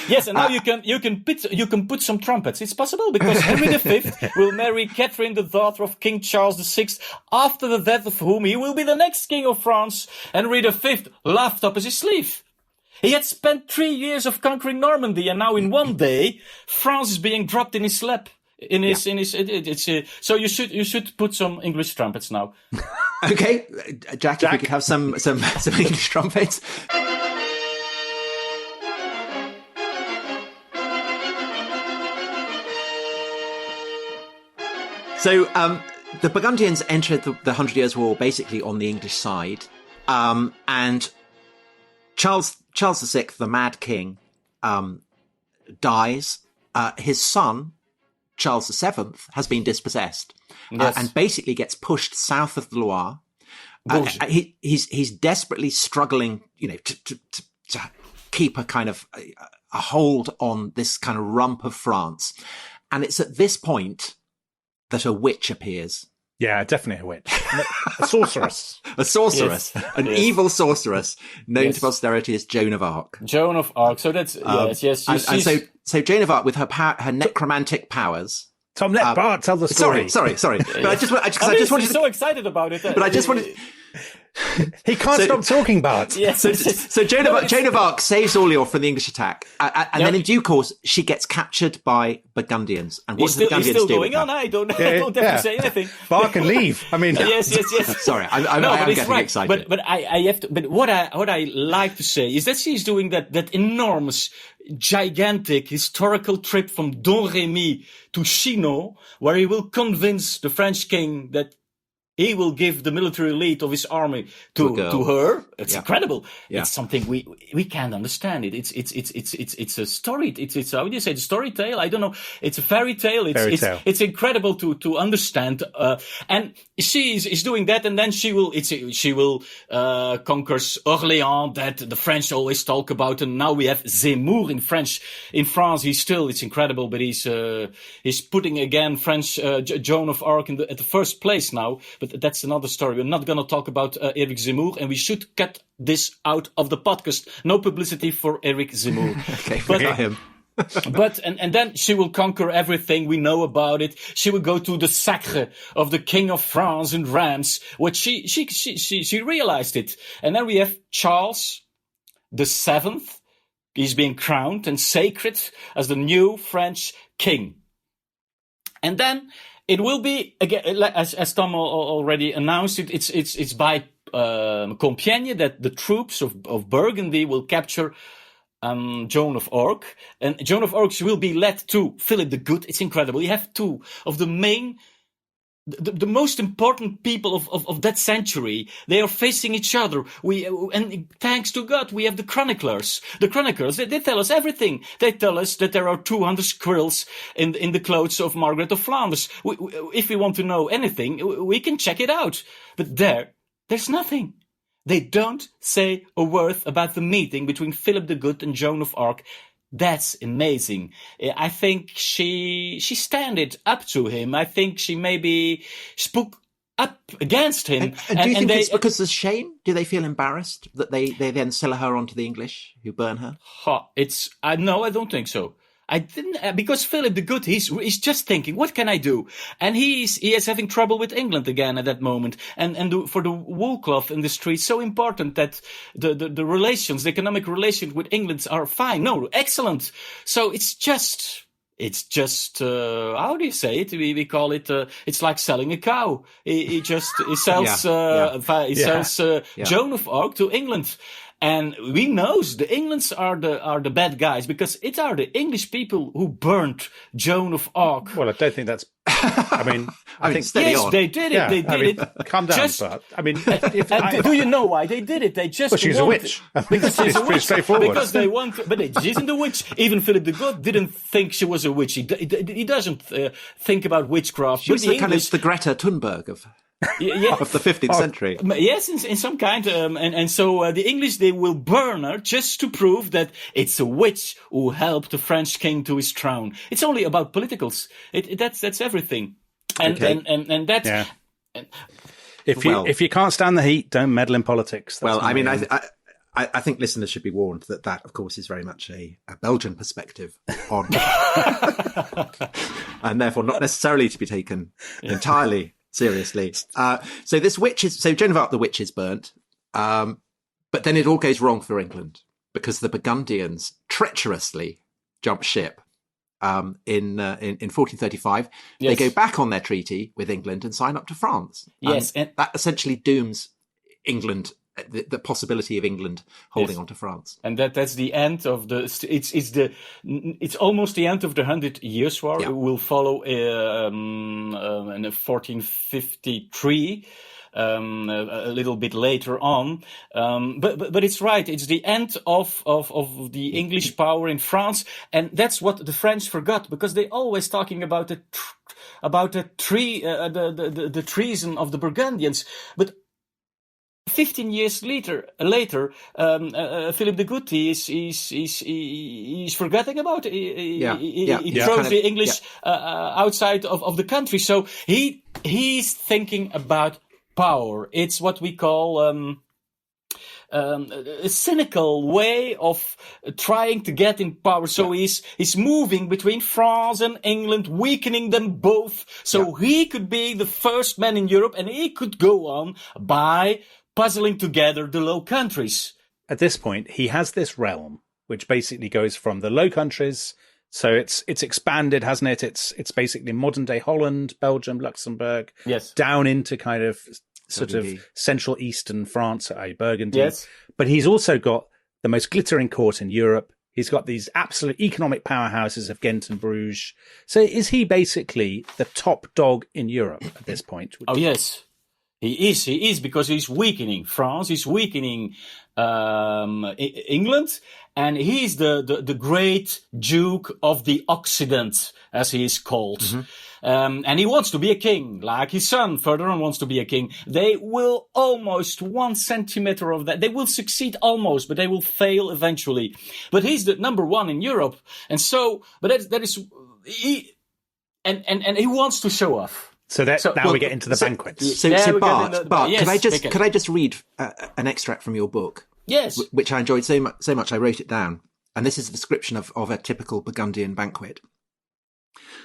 Yes, and now you can put some trumpets. It's possible because Henry V will marry Catherine, the daughter of King Charles VI, after the death of whom he will be the next King of France. Henry V laughed up his sleeve. He had spent 3 years of conquering Normandy, and now in one day, France is being dropped in his lap. So you should put some English trumpets now. Okay, Jack, if we could have some English trumpets. So the Burgundians entered the 100 Years' War basically on the English side, and Charles VI, the Mad King, dies. His son, Charles VII, has been dispossessed, and basically gets pushed south of the Loire. He's desperately struggling, to keep a kind of a hold on this kind of rump of France. And it's at this point that a witch appears. Yeah, definitely a witch. A sorceress. Yes. An evil sorceress known to posterity as Joan of Arc. Joan of Arc. So that's, yes. So Joan of Arc, with her necromantic powers. Tom, let Bart tell the story. Sorry. But I just wanted to... so excited about it. But I just wanted... He can't stop talking, Bart. Yes. So Joan of Arc saves Orleans from the English attack, and then in due course she gets captured by Burgundians. And what do the Burgundians do? He's still going on. I don't have to say anything. Bart can leave. I mean, yes. Sorry, I am getting excited. But I have to. But what I like to say is that she's doing that enormous, gigantic historical trip from Domremy to Chinon, where he will convince the French king that he will give the military lead of his army to her. It's incredible. Yeah. It's something we can't understand it. It's a story. It's how do you say, the story tale? I don't know. It's a fairy tale. It's incredible to understand. And she is doing that, and then she will conquer Orléans, that the French always talk about. And now we have Zemmour in France. It's incredible, but he's putting again French, Joan of Arc at the first place now. But that's another story. We're not going to talk about Eric Zemmour, and we should cut this out of the podcast. No publicity for Eric Zemmour. Okay, forget him. And then she will conquer everything. We know about it. She will go to the sacre of the King of France in Reims, which she realized it. And then we have Charles VII. He's being crowned and sacred as the new French king. And then it will be, again, as Tom already announced it, it's by Compiègne that the troops of Burgundy will capture Joan of Arc. And Joan of Arc will be led to Philip the Good. It's incredible. You have two of the main, the most important people of that century. They are facing each other. And thanks to God, we have the chroniclers. The chroniclers, they tell us everything. They tell us that there are 200 squirrels in the clothes of Margaret of Flanders. If we want to know anything, we can check it out. But there's nothing. They don't say a word about the meeting between Philip the Good and Joan of Arc. That's amazing. I think she standed up to him. I think she maybe spoke up against him. And do you think it's because of shame? Do they feel embarrassed that they then sell her on to the English who burn her? No, I don't think so. I didn't, because Philip the Good, he's just thinking, what can I do? And he is having trouble with England again at that moment. And for the wool cloth industry, it's so important that the relations, the economic relations with England are fine. No, excellent. So it's just, how do you say it? We call it, it's like selling a cow. He sells Joan of Arc to England. And we know the Englands are the bad guys, because it are the English people who burnt Joan of Arc. Well, I don't think that's. I think yes, they did it. Yeah, they did it. Calm down, but do you know why they did it? They just well, she's a witch. Because she's a witch. Straightforward. Because they want, but she isn't a witch. Even Philip the Good didn't think she was a witch. He doesn't think about witchcraft. She was the Greta Thunberg of the 15th century. Yes, in some kind. And so the English, they will burn her just to prove that it's a witch who helped the French king to his throne. It's only about politicals. That's everything. and that's. Yeah. If you can't stand the heat, don't meddle in politics. That's I think listeners should be warned that of course, is very much a Belgian perspective on, and therefore not necessarily to be taken entirely seriously. So Joan of Arc, the witch, is burnt, but then it all goes wrong for England because the Burgundians treacherously jump ship. In 1435, they go back on their treaty with England and sign up to France. Yes, and that essentially dooms England, the possibility of England holding on to France. And that's the end of the. It's almost the end of the 100 Years' War. Yeah. It will follow in 1453. A little bit later on, but it's right. It's the end of the English power in France, and that's what the French forgot because they always talking about the treason of the Burgundians, but 15 years later, Philip the Good is forgetting about it. He throws the English outside of the country, so he's thinking about power. It's what we call a cynical way of trying to get in power. So he's moving between France and England, weakening them both. So he could be the first man in Europe, and he could go on by puzzling together the Low Countries. At this point, he has this realm, which basically goes from the Low Countries. So it's expanded, hasn't it? It's basically modern day Holland, Belgium, Luxembourg, down into kind of sort of Central Eastern France, Burgundy. Yes. But he's also got the most glittering court in Europe. He's got these absolute economic powerhouses of Ghent and Bruges. So is he basically the top dog in Europe at this point? Oh, yes. He is, because he's weakening France, he's weakening England, and he's the great Duke of the Occident, as he is called. Mm-hmm. And he wants to be a king, like his son further on wants to be a king. They will almost 1 centimeter of that. They will succeed almost, but they will fail eventually. But he's the number one in Europe. And so, but that is, he wants to show off. So we get into the banquets. So Bart, yes, could I just read an extract from your book? Yes. Which I enjoyed so much I wrote it down. And this is a description of a typical Burgundian banquet.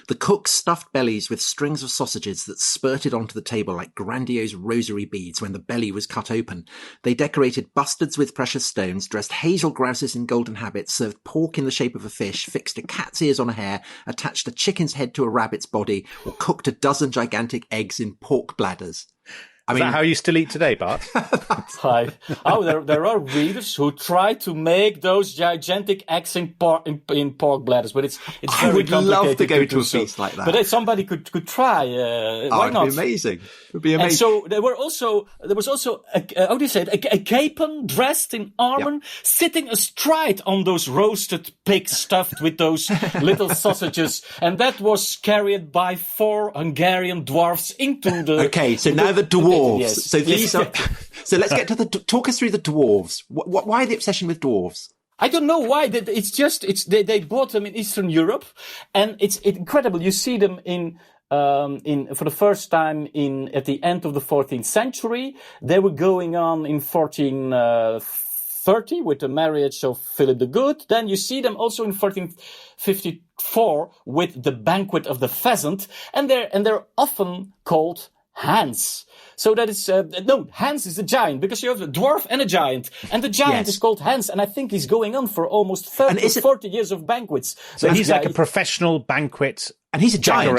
The cooks stuffed bellies with strings of sausages that spurted onto the table like grandiose rosary beads when the belly was cut open. They decorated bustards with precious stones, dressed hazel grouses in golden habits, served pork in the shape of a fish, fixed a cat's ears on a hare, attached a chicken's head to a rabbit's body, or cooked a dozen gigantic eggs in pork bladders. Is that how you still eat today, Bart? Hi. There are readers who try to make those gigantic eggs in pork bladders, but it's very complicated. I would love to go to a feast like that. But if somebody could try. Why not? It'd be amazing. It would be amazing. And so there was also a capon dressed in armor, sitting astride on those roasted pigs stuffed with those little sausages, and that was carried by 4 Hungarian dwarfs into the. Okay, so now the dwarves. Yes. So these are. So let's get to talk us through the dwarves. Why the obsession with dwarves? I don't know why. They bought them in Eastern Europe, and it's incredible. You see them for the first time at the end of the 14th century. They were going on in 1430 with the marriage of Philip the Good. Then you see them also in 1454 with the banquet of the pheasant, and they're often called Hans. So that is, Hans is a giant, because you have a dwarf and a giant. And the giant is called Hans, and I think he's going on for almost 40 years of banquets. So he's like a professional banquet. And he's a giant.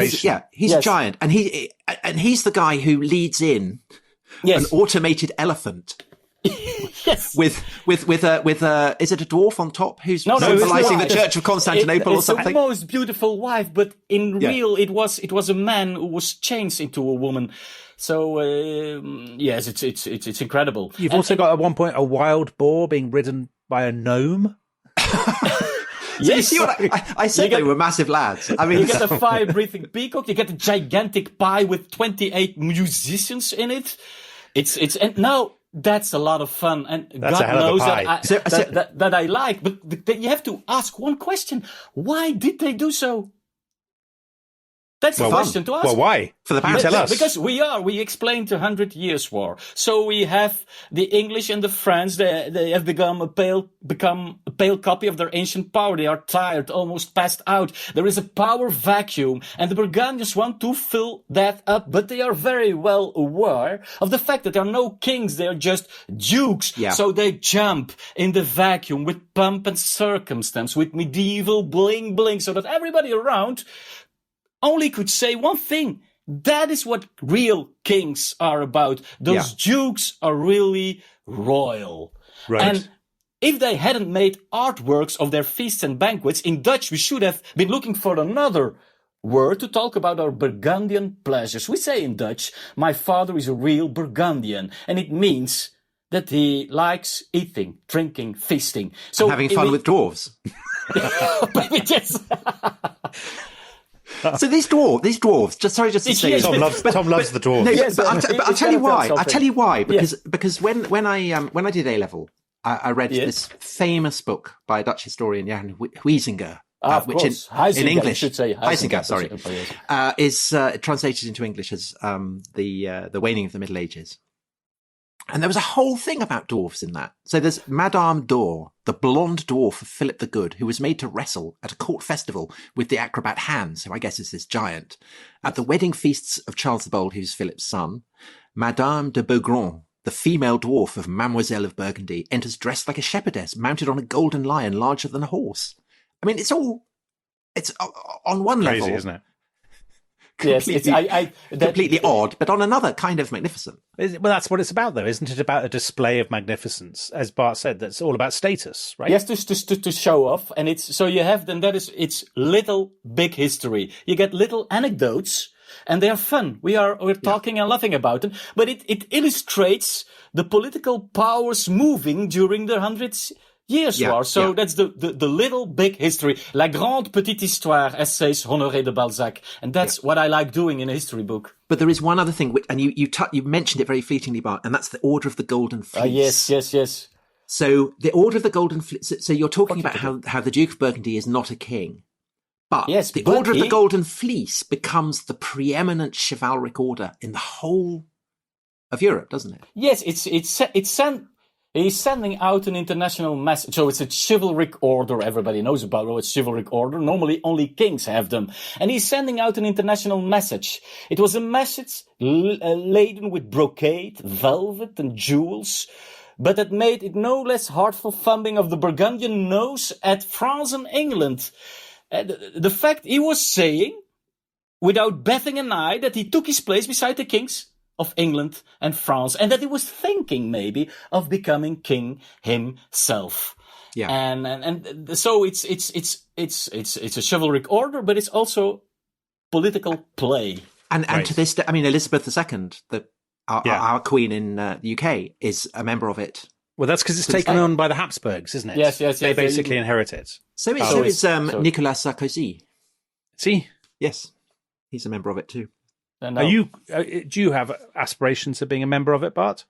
He's a giant. And he's the guy who leads in an automated elephant. Yes. With is it a dwarf on top who's symbolizing the Church of Constantinople or something? It's the most beautiful wife, but in real it was a man who was changed into a woman. So yes, it's incredible. You've also got at one point a wild boar being ridden by a gnome. You see what I said? They were massive lads. I mean, you get a fire-breathing peacock. You get a gigantic pie with 28 musicians in it. And now. That's a lot of fun, and that's God knows that I like. But you have to ask one question: why did they do so? That's the question to ask. Well, why? For the You tell us. Because we explained the 100 Years' War. So we have the English and the French. They have become a pale copy of their ancient power. They are tired, almost passed out. There is a power vacuum, and the Burgundians want to fill that up. But they are very well aware of the fact that there are no kings. They are just dukes. Yeah. So they jump in the vacuum with pomp and circumstance, with medieval bling bling, so that everybody around only could say one thing. That is what real kings are about. Those dukes are really royal. Right. And if they hadn't made artworks of their feasts and banquets, in Dutch we should have been looking for another word to talk about our Burgundian pleasures. We say in Dutch, my father is a real Burgundian. And it means that he likes eating, drinking, feasting. So And having fun with dwarves. Yes. So these dwarves. Just to say, Tom loves the dwarves. No, Yes, but I'll tell you why. something. I'll tell you why. Because when I did A level, I read this famous book by a Dutch historian Jan Huizinga, Of which course. in Huizinga, English, you should say Huizinga, sorry, Yes. is translated into English as the waning of the Middle Ages. And there was a whole thing about dwarfs in that. So there's Madame Dor, the blonde dwarf of Philip the Good, who was made to wrestle at a court festival with the acrobat Hans, who I guess is this giant. At the wedding feasts of Charles the Bold, who's Philip's son, Madame de Beaugrand, the female dwarf of Mademoiselle of Burgundy, enters dressed like a shepherdess, mounted on a golden lion larger than a horse. I mean, it's on one Crazy, level, isn't it? Yes, completely odd, but on another kind of magnificent. Well, that's what it's about, though, isn't it? About a display of magnificence, as Bart said. That's all about status, right? Yes, to show off, and it's little big history. You get little anecdotes, and they are fun. We're talking and laughing about them, but it illustrates the political powers moving during the 100 Years' War. So that's the little big history, la grande petite histoire, as says Honoré de Balzac, and that's what I like doing in a history book. But there is one other thing, and you mentioned it very fleetingly, Bart, and that's the Order of the Golden Fleece. Yes. So the Order of the Golden Fleece. So you're talking about how the Duke of Burgundy is not a king, but the Order of the Golden Fleece becomes the preeminent chivalric order in the whole of Europe, doesn't it? Yes, he's sending out an international message. So it's a chivalric order. Everybody knows about it's chivalric order. Normally only kings have them. And he's sending out an international message. It was a message laden with brocade, velvet and jewels, but it made it no less heartful thumping of the Burgundian nose at France and England. The fact he was saying, without batting an eye, that he took his place beside the kings of England and France, and that he was thinking maybe of becoming king himself. Yeah. And so it's a chivalric order, but it's also political play. And to this day, I mean, Elizabeth II, our queen in the UK, is a member of it. Well, that's because it's taken on by the Habsburgs, isn't it? Yes. They basically inherit it. So is Nicolas Sarkozy. See? Yes, he's a member of it too. Do you have aspirations of being a member of it, Bart?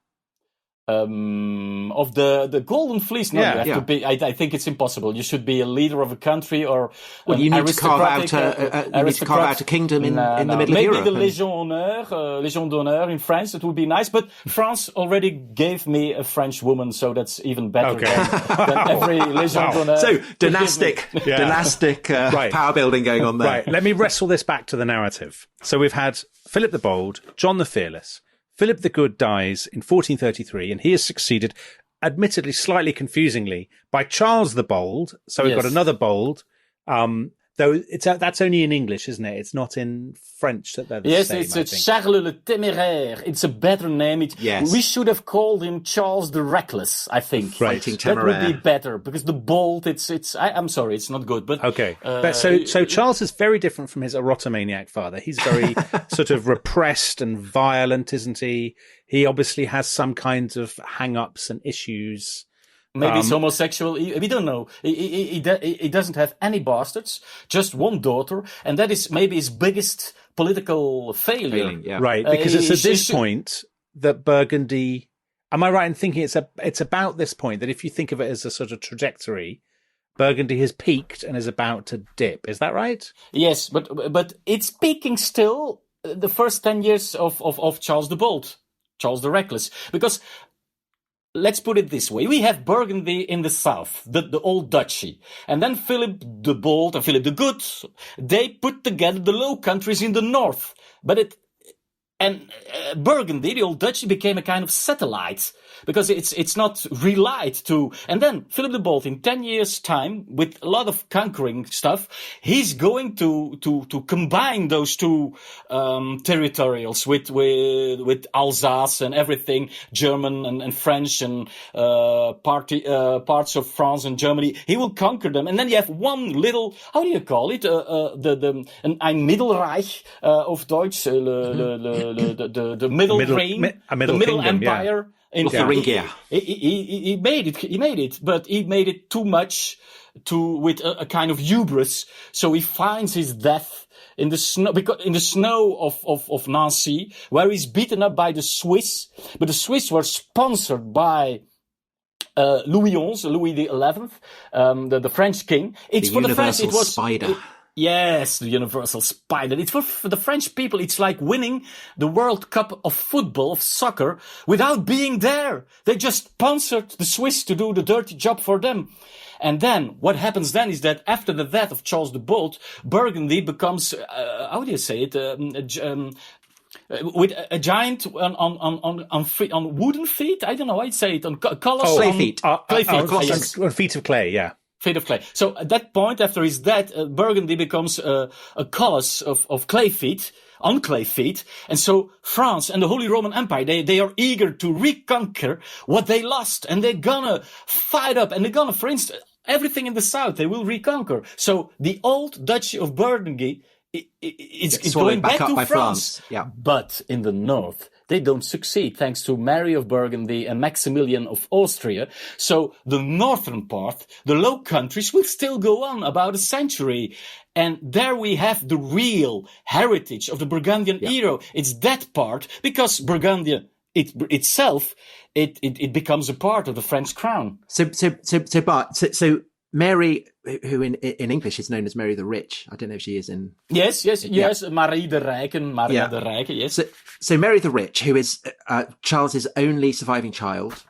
Of the Golden Fleece, no, you have to be. I think it's impossible. You should be a leader of a country or you need to carve out a kingdom in the middle of Europe. Maybe the Légion d'honneur in France. It would be nice, but France already gave me a French woman, so that's even better than every Légion d'honneur. So dynastic power building going on there. Right. Let me wrestle this back to the narrative. So we've had Philip the Bold, John the Fearless. Philip the Good dies in 1433, and he is succeeded, admittedly slightly confusingly, by Charles the Bold. So we've got another Bold, though that's only in English, isn't it? It's not in French that they're the same, it's Charles le Téméraire. It's a better name. We should have called him Charles the Reckless, I think. Right. That would be better, because the Bold, I'm sorry, it's not good. But okay. So Charles is very different from his erotomaniac father. He's very sort of repressed and violent, isn't he? He obviously has some kinds of hang-ups and issues. Maybe he's homosexual. We don't know. He doesn't have any bastards, just one daughter, and that is maybe his biggest political failure. Right, because it's at this point that Burgundy. Am I right in thinking it's about this point that if you think of it as a sort of trajectory, Burgundy has peaked and is about to dip. Is that right? Yes, but it's peaking still the first 10 years of Charles the Bold, Charles the Reckless. Because let's put it this way. We have Burgundy in the south, the old duchy. And then Philip the Bold and Philip the Good, they put together the Low Countries in the north. Burgundy, the old duchy, became a kind of satellite because it's not relied to. And then Philip the Bold, in 10 years' time, with a lot of conquering stuff, he's going to combine those two territorials with Alsace and everything, German and French and parts of France and Germany. He will conquer them, and then you have one little, how do you call it? Ein Mittelreich of Deutsch, the middle reign, a middle the middle kingdom, empire. Yeah. He made it, but he made it too much with a kind of hubris. So he finds his death in the snow of Nancy, where he's beaten up by the Swiss. But the Swiss were sponsored by Louis XI, the French king. It's the for the French. universal It was spider. Yes, the universal spider. It's for the French people. It's like winning the World Cup of football, of soccer, without being there. They just sponsored the Swiss to do the dirty job for them. And then what happens then is that after the death of Charles the Bold, Burgundy becomes, how do you say it? With a giant on wooden feet. I don't know. I'd say it on colors. Clay feet. Clay feet. Yes. On feet of clay, yeah. Feet of clay. So at that point, after his death, Burgundy becomes a colossus of clay feet, on clay feet. And so France and the Holy Roman Empire, they are eager to reconquer what they lost. And they're gonna fight up. And they're gonna, for instance, everything in the south, they will reconquer. So the old Duchy of Burgundy, it's going back to by France. Yeah. But in the north, they don't succeed thanks to Mary of Burgundy and Maximilian of Austria. So the northern part, the Low Countries, will still go on about a century. And there we have the real heritage of the Burgundian era. It's that part, because Burgundy itself becomes a part of the French crown. So Bart, so Mary, who in English is known as Mary the Rich. I don't know if she is in... Yes, Marie de Rijken, Maria de Rijken, yes. So Mary the Rich, who is Charles's only surviving child,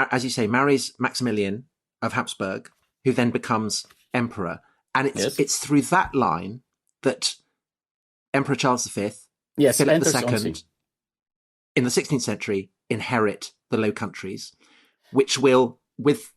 as you say, marries Maximilian of Habsburg, who then becomes emperor. And it's through that line that Emperor Charles V, Philip II, in the 16th century, inherit the Low Countries, which will, with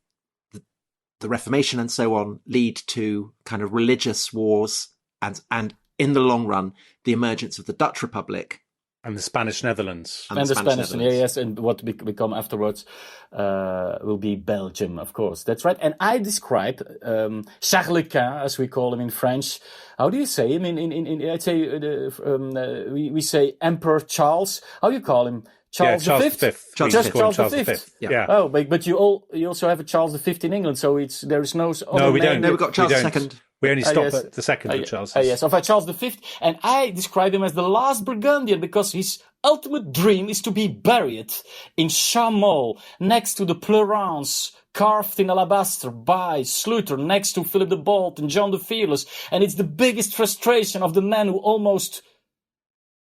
the Reformation and so on, lead to kind of religious wars and in the long run, the emergence of the Dutch Republic. And the Spanish Netherlands. And the Spanish, yes, and what become afterwards will be Belgium, of course. That's right. And I described Charles Quint, as we call him in French. How do you say him? I'd say we say Emperor Charles. How do you call him? Charles V. Charles V. Yeah. Oh, but you also have a Charles V in England, so there is no. No, we don't. No, we've got Charles II. We only stop at the second of Charles. Yes, of Charles V. And I describe him as the last Burgundian because his ultimate dream is to be buried in Chameau, next to the Pleurance, carved in alabaster by Sluiter, next to Philip the Bold and John the Fearless. And it's the biggest frustration of the man who almost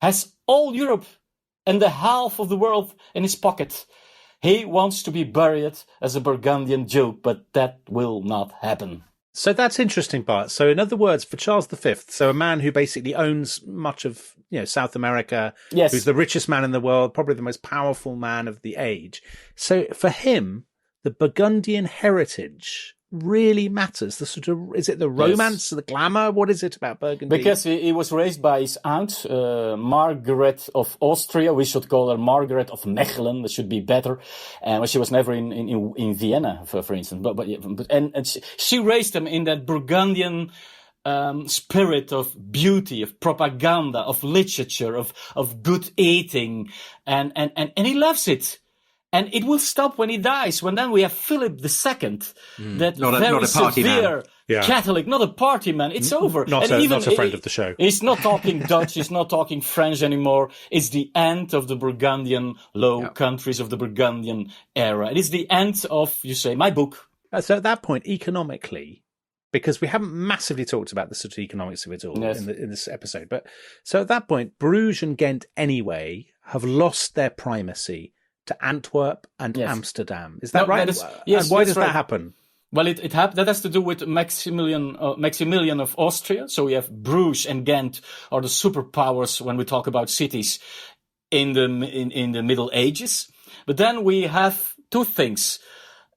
has all Europe and the half of the world in his pocket. He wants to be buried as a Burgundian duke, but that will not happen. So that's interesting, Bart. So in other words, for Charles V, so a man who basically owns much of South America, who's the richest man in the world, probably the most powerful man of the age. So for him, the Burgundian heritage really matters. The sort of, is it the romance, the glamour? What is it about Burgundy? Because he was raised by his aunt, Margaret of Austria. We should call her Margaret of Mechelen. That should be better. And she was never in Vienna, for instance. But she raised him in that Burgundian spirit of beauty, of propaganda, of literature, of good eating, and he loves it. And it will stop when he dies. When then we have Philip II, that very severe Catholic, not a party man. It's over. Not a friend of the show. He's not talking Dutch. He's not talking French anymore. It's the end of the Burgundian Low Countries, of the Burgundian era. It is the end of, you say, my book. So at that point, economically, because we haven't massively talked about the sort of economics of it all Yes. in this episode. But so at that point, Bruges and Ghent anyway have lost their primacy to Antwerp and Yes. Amsterdam. Is that No, right? that is- yes, and why that's does right. that happen? Well, that has to do with Maximilian of Austria. So we have Bruges and Ghent are the superpowers when we talk about cities in the Middle Ages. But then we have two things.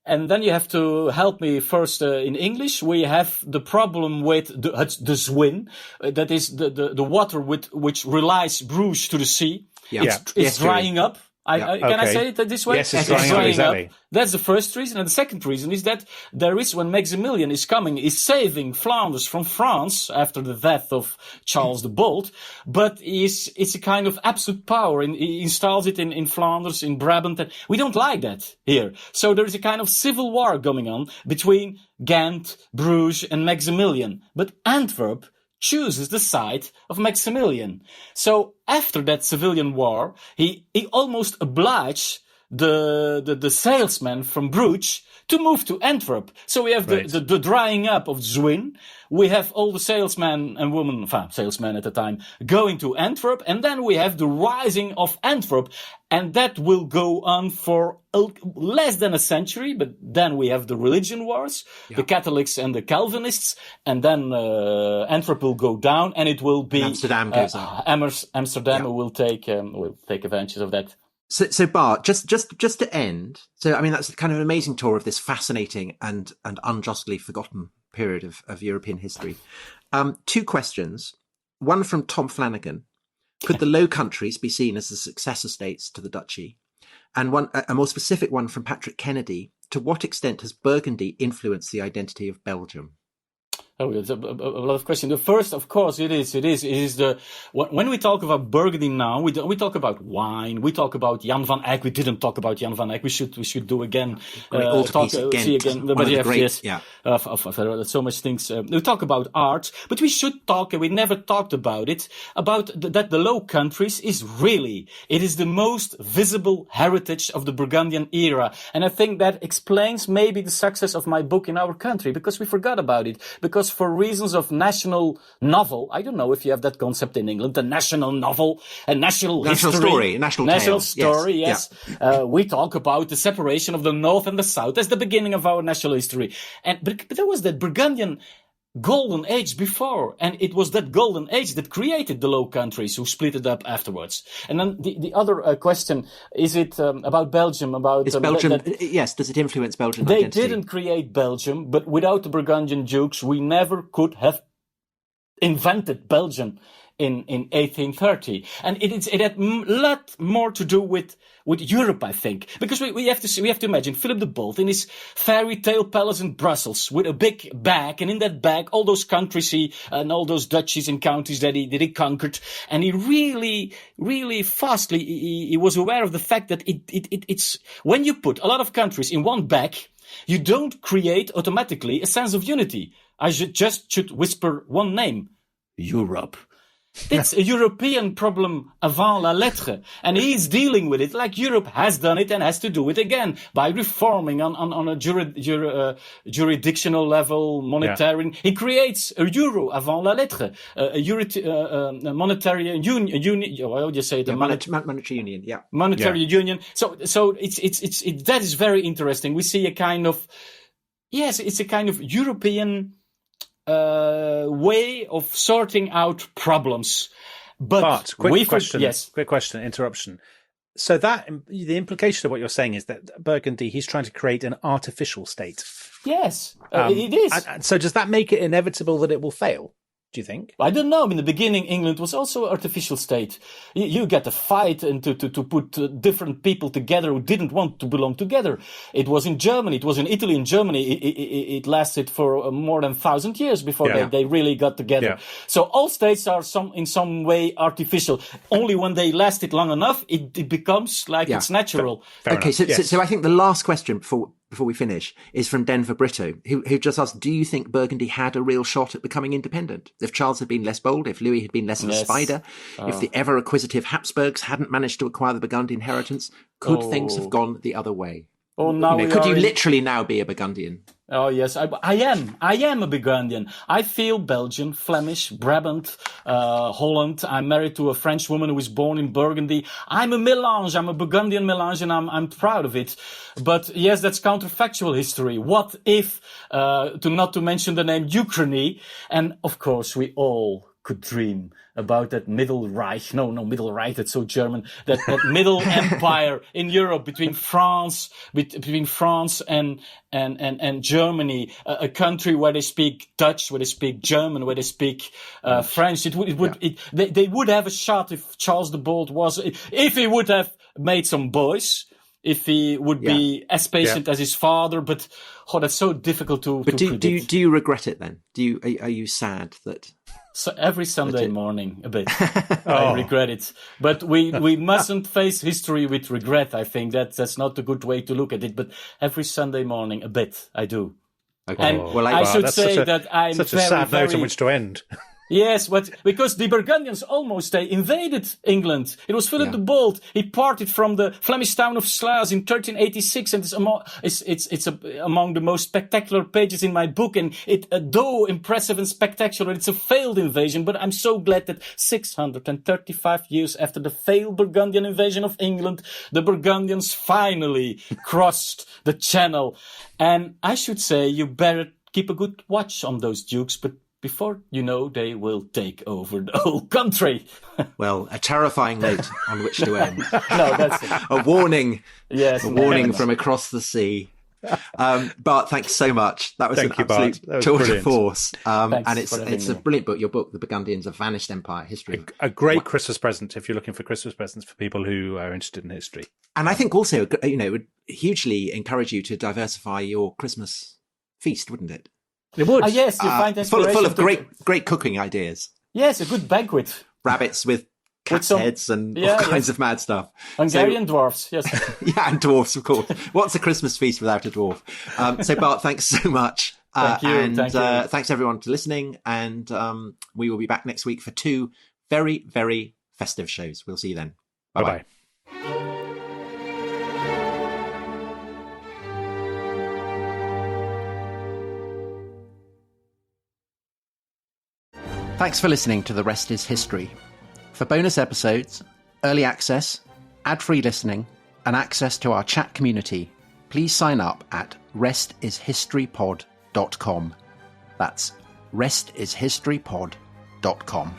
And then you have to help me first in English. We have the problem with the Zwin. That is the water which relies Bruges to the sea. Yeah. It's drying up. Can I Okay. say it this way? Yes, it's drying up, exactly. That's the first reason. And the second reason is that when Maximilian is saving Flanders from France after the death of Charles the Bold, but it's a kind of absolute power, and he installs it in Flanders, in Brabant, and we don't like that here. So there is a kind of civil war going on between Ghent, Bruges, and Maximilian. But Antwerp chooses the side of Maximilian. So after that civilian war, he almost obliged the salesman from Bruges to move to Antwerp. So we have the drying up of Zwin. We have all the salesmen and women, salesmen at the time, going to Antwerp. And then we have the rising of Antwerp. And that will go on for less than a century. But then we have the religion wars, the Catholics and the Calvinists. And then Antwerp will go down, and it will be Amsterdam goes up. Amsterdam will take advantage of that. So Bart, just to end. So I mean, that's kind of an amazing tour of this fascinating and unjustly forgotten period of European history. Two questions. One from Tom Flanagan: could the Low Countries be seen as the successor states to the Duchy? And a more specific one from Patrick Kennedy: to what extent has Burgundy influenced the identity of Belgium? Oh, it's a lot of questions. The first, of course, it is when we talk about Burgundy now, we talk about wine, we talk about Jan van Eyck. We didn't talk about Jan van Eyck. We should do again. See again. But yes. So much things. We talk about art, but we should talk, and we never talked about it, about that the Low Countries it is the most visible heritage of the Burgundian era. And I think that explains maybe the success of my book in our country, because we forgot about it. Because for reasons of national novel, I don't know if you have that concept in England, the national novel, a national history. National story, yes. Yeah. We talk about the separation of the North and the South as the beginning of our national history. But there was that Burgundian golden age before, and it was that golden age that created the Low Countries, who split it up afterwards. And then the other question, is it about Belgium? Is Belgium, yes, does it influence Belgian They identity? didn't create Belgium, but without the Burgundian dukes, we never could have invented Belgium in 1830. And it had a lot more to do with Europe, I think. Because we have to imagine Philip the Bold in his fairy tale palace in Brussels with a big bag, and in that bag all those countries and all those duchies and counties that he conquered. And he really, really fastly he was aware of the fact that it's when you put a lot of countries in one bag, you don't create automatically a sense of unity. I should whisper one name: Europe. It's a European problem avant la lettre, and he's dealing with it like Europe has done it and has to do it again by reforming on a jurisdictional level, monetary. Yeah. He creates a euro avant la lettre, a monetary union. How do you say it? Monetary union. Yeah, monetary union. So that is very interesting. We see a kind of it's a kind of European way of sorting out problems. But quick question, interruption. So that the implication of what you're saying is that Burgundy, he's trying to create an artificial state. Yes, it is. And so does that make it inevitable that it will fail? Do you think? I don't know. In the beginning, England was also an artificial state. You get a fight and to put different people together who didn't want to belong together. It was in Germany. It was in Italy. In Germany, it lasted for more than 1,000 years before they really got together. Yeah. So all states are in some way artificial. Only when they lasted long enough, it becomes like it's natural. Fair okay, so I think the last question before we finish is from Denver Brito, who just asked, do you think Burgundy had a real shot at becoming independent? If Charles had been less bold, if Louis had been less of a spider, if the ever-acquisitive Habsburgs hadn't managed to acquire the Burgundian inheritance, could things have gone the other way? Now could you literally now be a Burgundian? Oh yes, I am a Burgundian. I feel Belgian, Flemish, Brabant, Holland. I'm married to a French woman who was born in Burgundy. I'm a melange. I'm a Burgundian melange, and I'm proud of it. But yes, that's counterfactual history. What if, not to mention the name Ukraine, and of course we all could dream about that Middle Reich. No, Middle Reich, that's so German. That Middle Empire in Europe between France and Germany, a country where they speak Dutch, where they speak German, where they speak French. They would have a shot if Charles the Bold if he would have made some boys, if he would be as patient as his father, but that's so difficult to predict. Do you regret it then? Are you sad that? So every Sunday morning, a bit. I regret it. But we mustn't face history with regret, I think. That's not a good way to look at it. But every Sunday morning, a bit, I do. Okay. And I should say that I'm such very, a sad note very, on which to end. Yes, but because the Burgundians they invaded England. It was Philip the Bold. He parted from the Flemish town of Sluis in 1386, and it's among the most spectacular pages in my book. And though impressive and spectacular, it's a failed invasion. But I'm so glad that 635 years after the failed Burgundian invasion of England, the Burgundians finally crossed the Channel. And I should say, you better keep a good watch on those dukes, but before you know, they will take over the whole country. Well, a terrifying note on which to end. No, that's it. A warning. Yes, a warning from across the sea. Bart, thanks so much. That was an absolute tour de force. And it's a brilliant book. Your book, The Burgundians: A Vanished Empire, History. A great Christmas present if you're looking for Christmas presents for people who are interested in history. And I think also, it would hugely encourage you to diversify your Christmas feast, wouldn't it? It would. Yes, you find inspiration. Full of great cooking ideas. Yes, a good banquet. Rabbits with cat's heads and all kinds of mad stuff. Hungarian dwarfs, yes. Yeah, and dwarfs, of course. What's a Christmas feast without a dwarf? So, Bart, thanks so much. Thank you. And thanks everyone for listening. And we will be back next week for 2 very, very festive shows. We'll see you then. Bye-bye. Thanks for listening to The Rest is History. For bonus episodes, early access, ad-free listening, and access to our chat community, please sign up at restishistorypod.com. That's restishistorypod.com.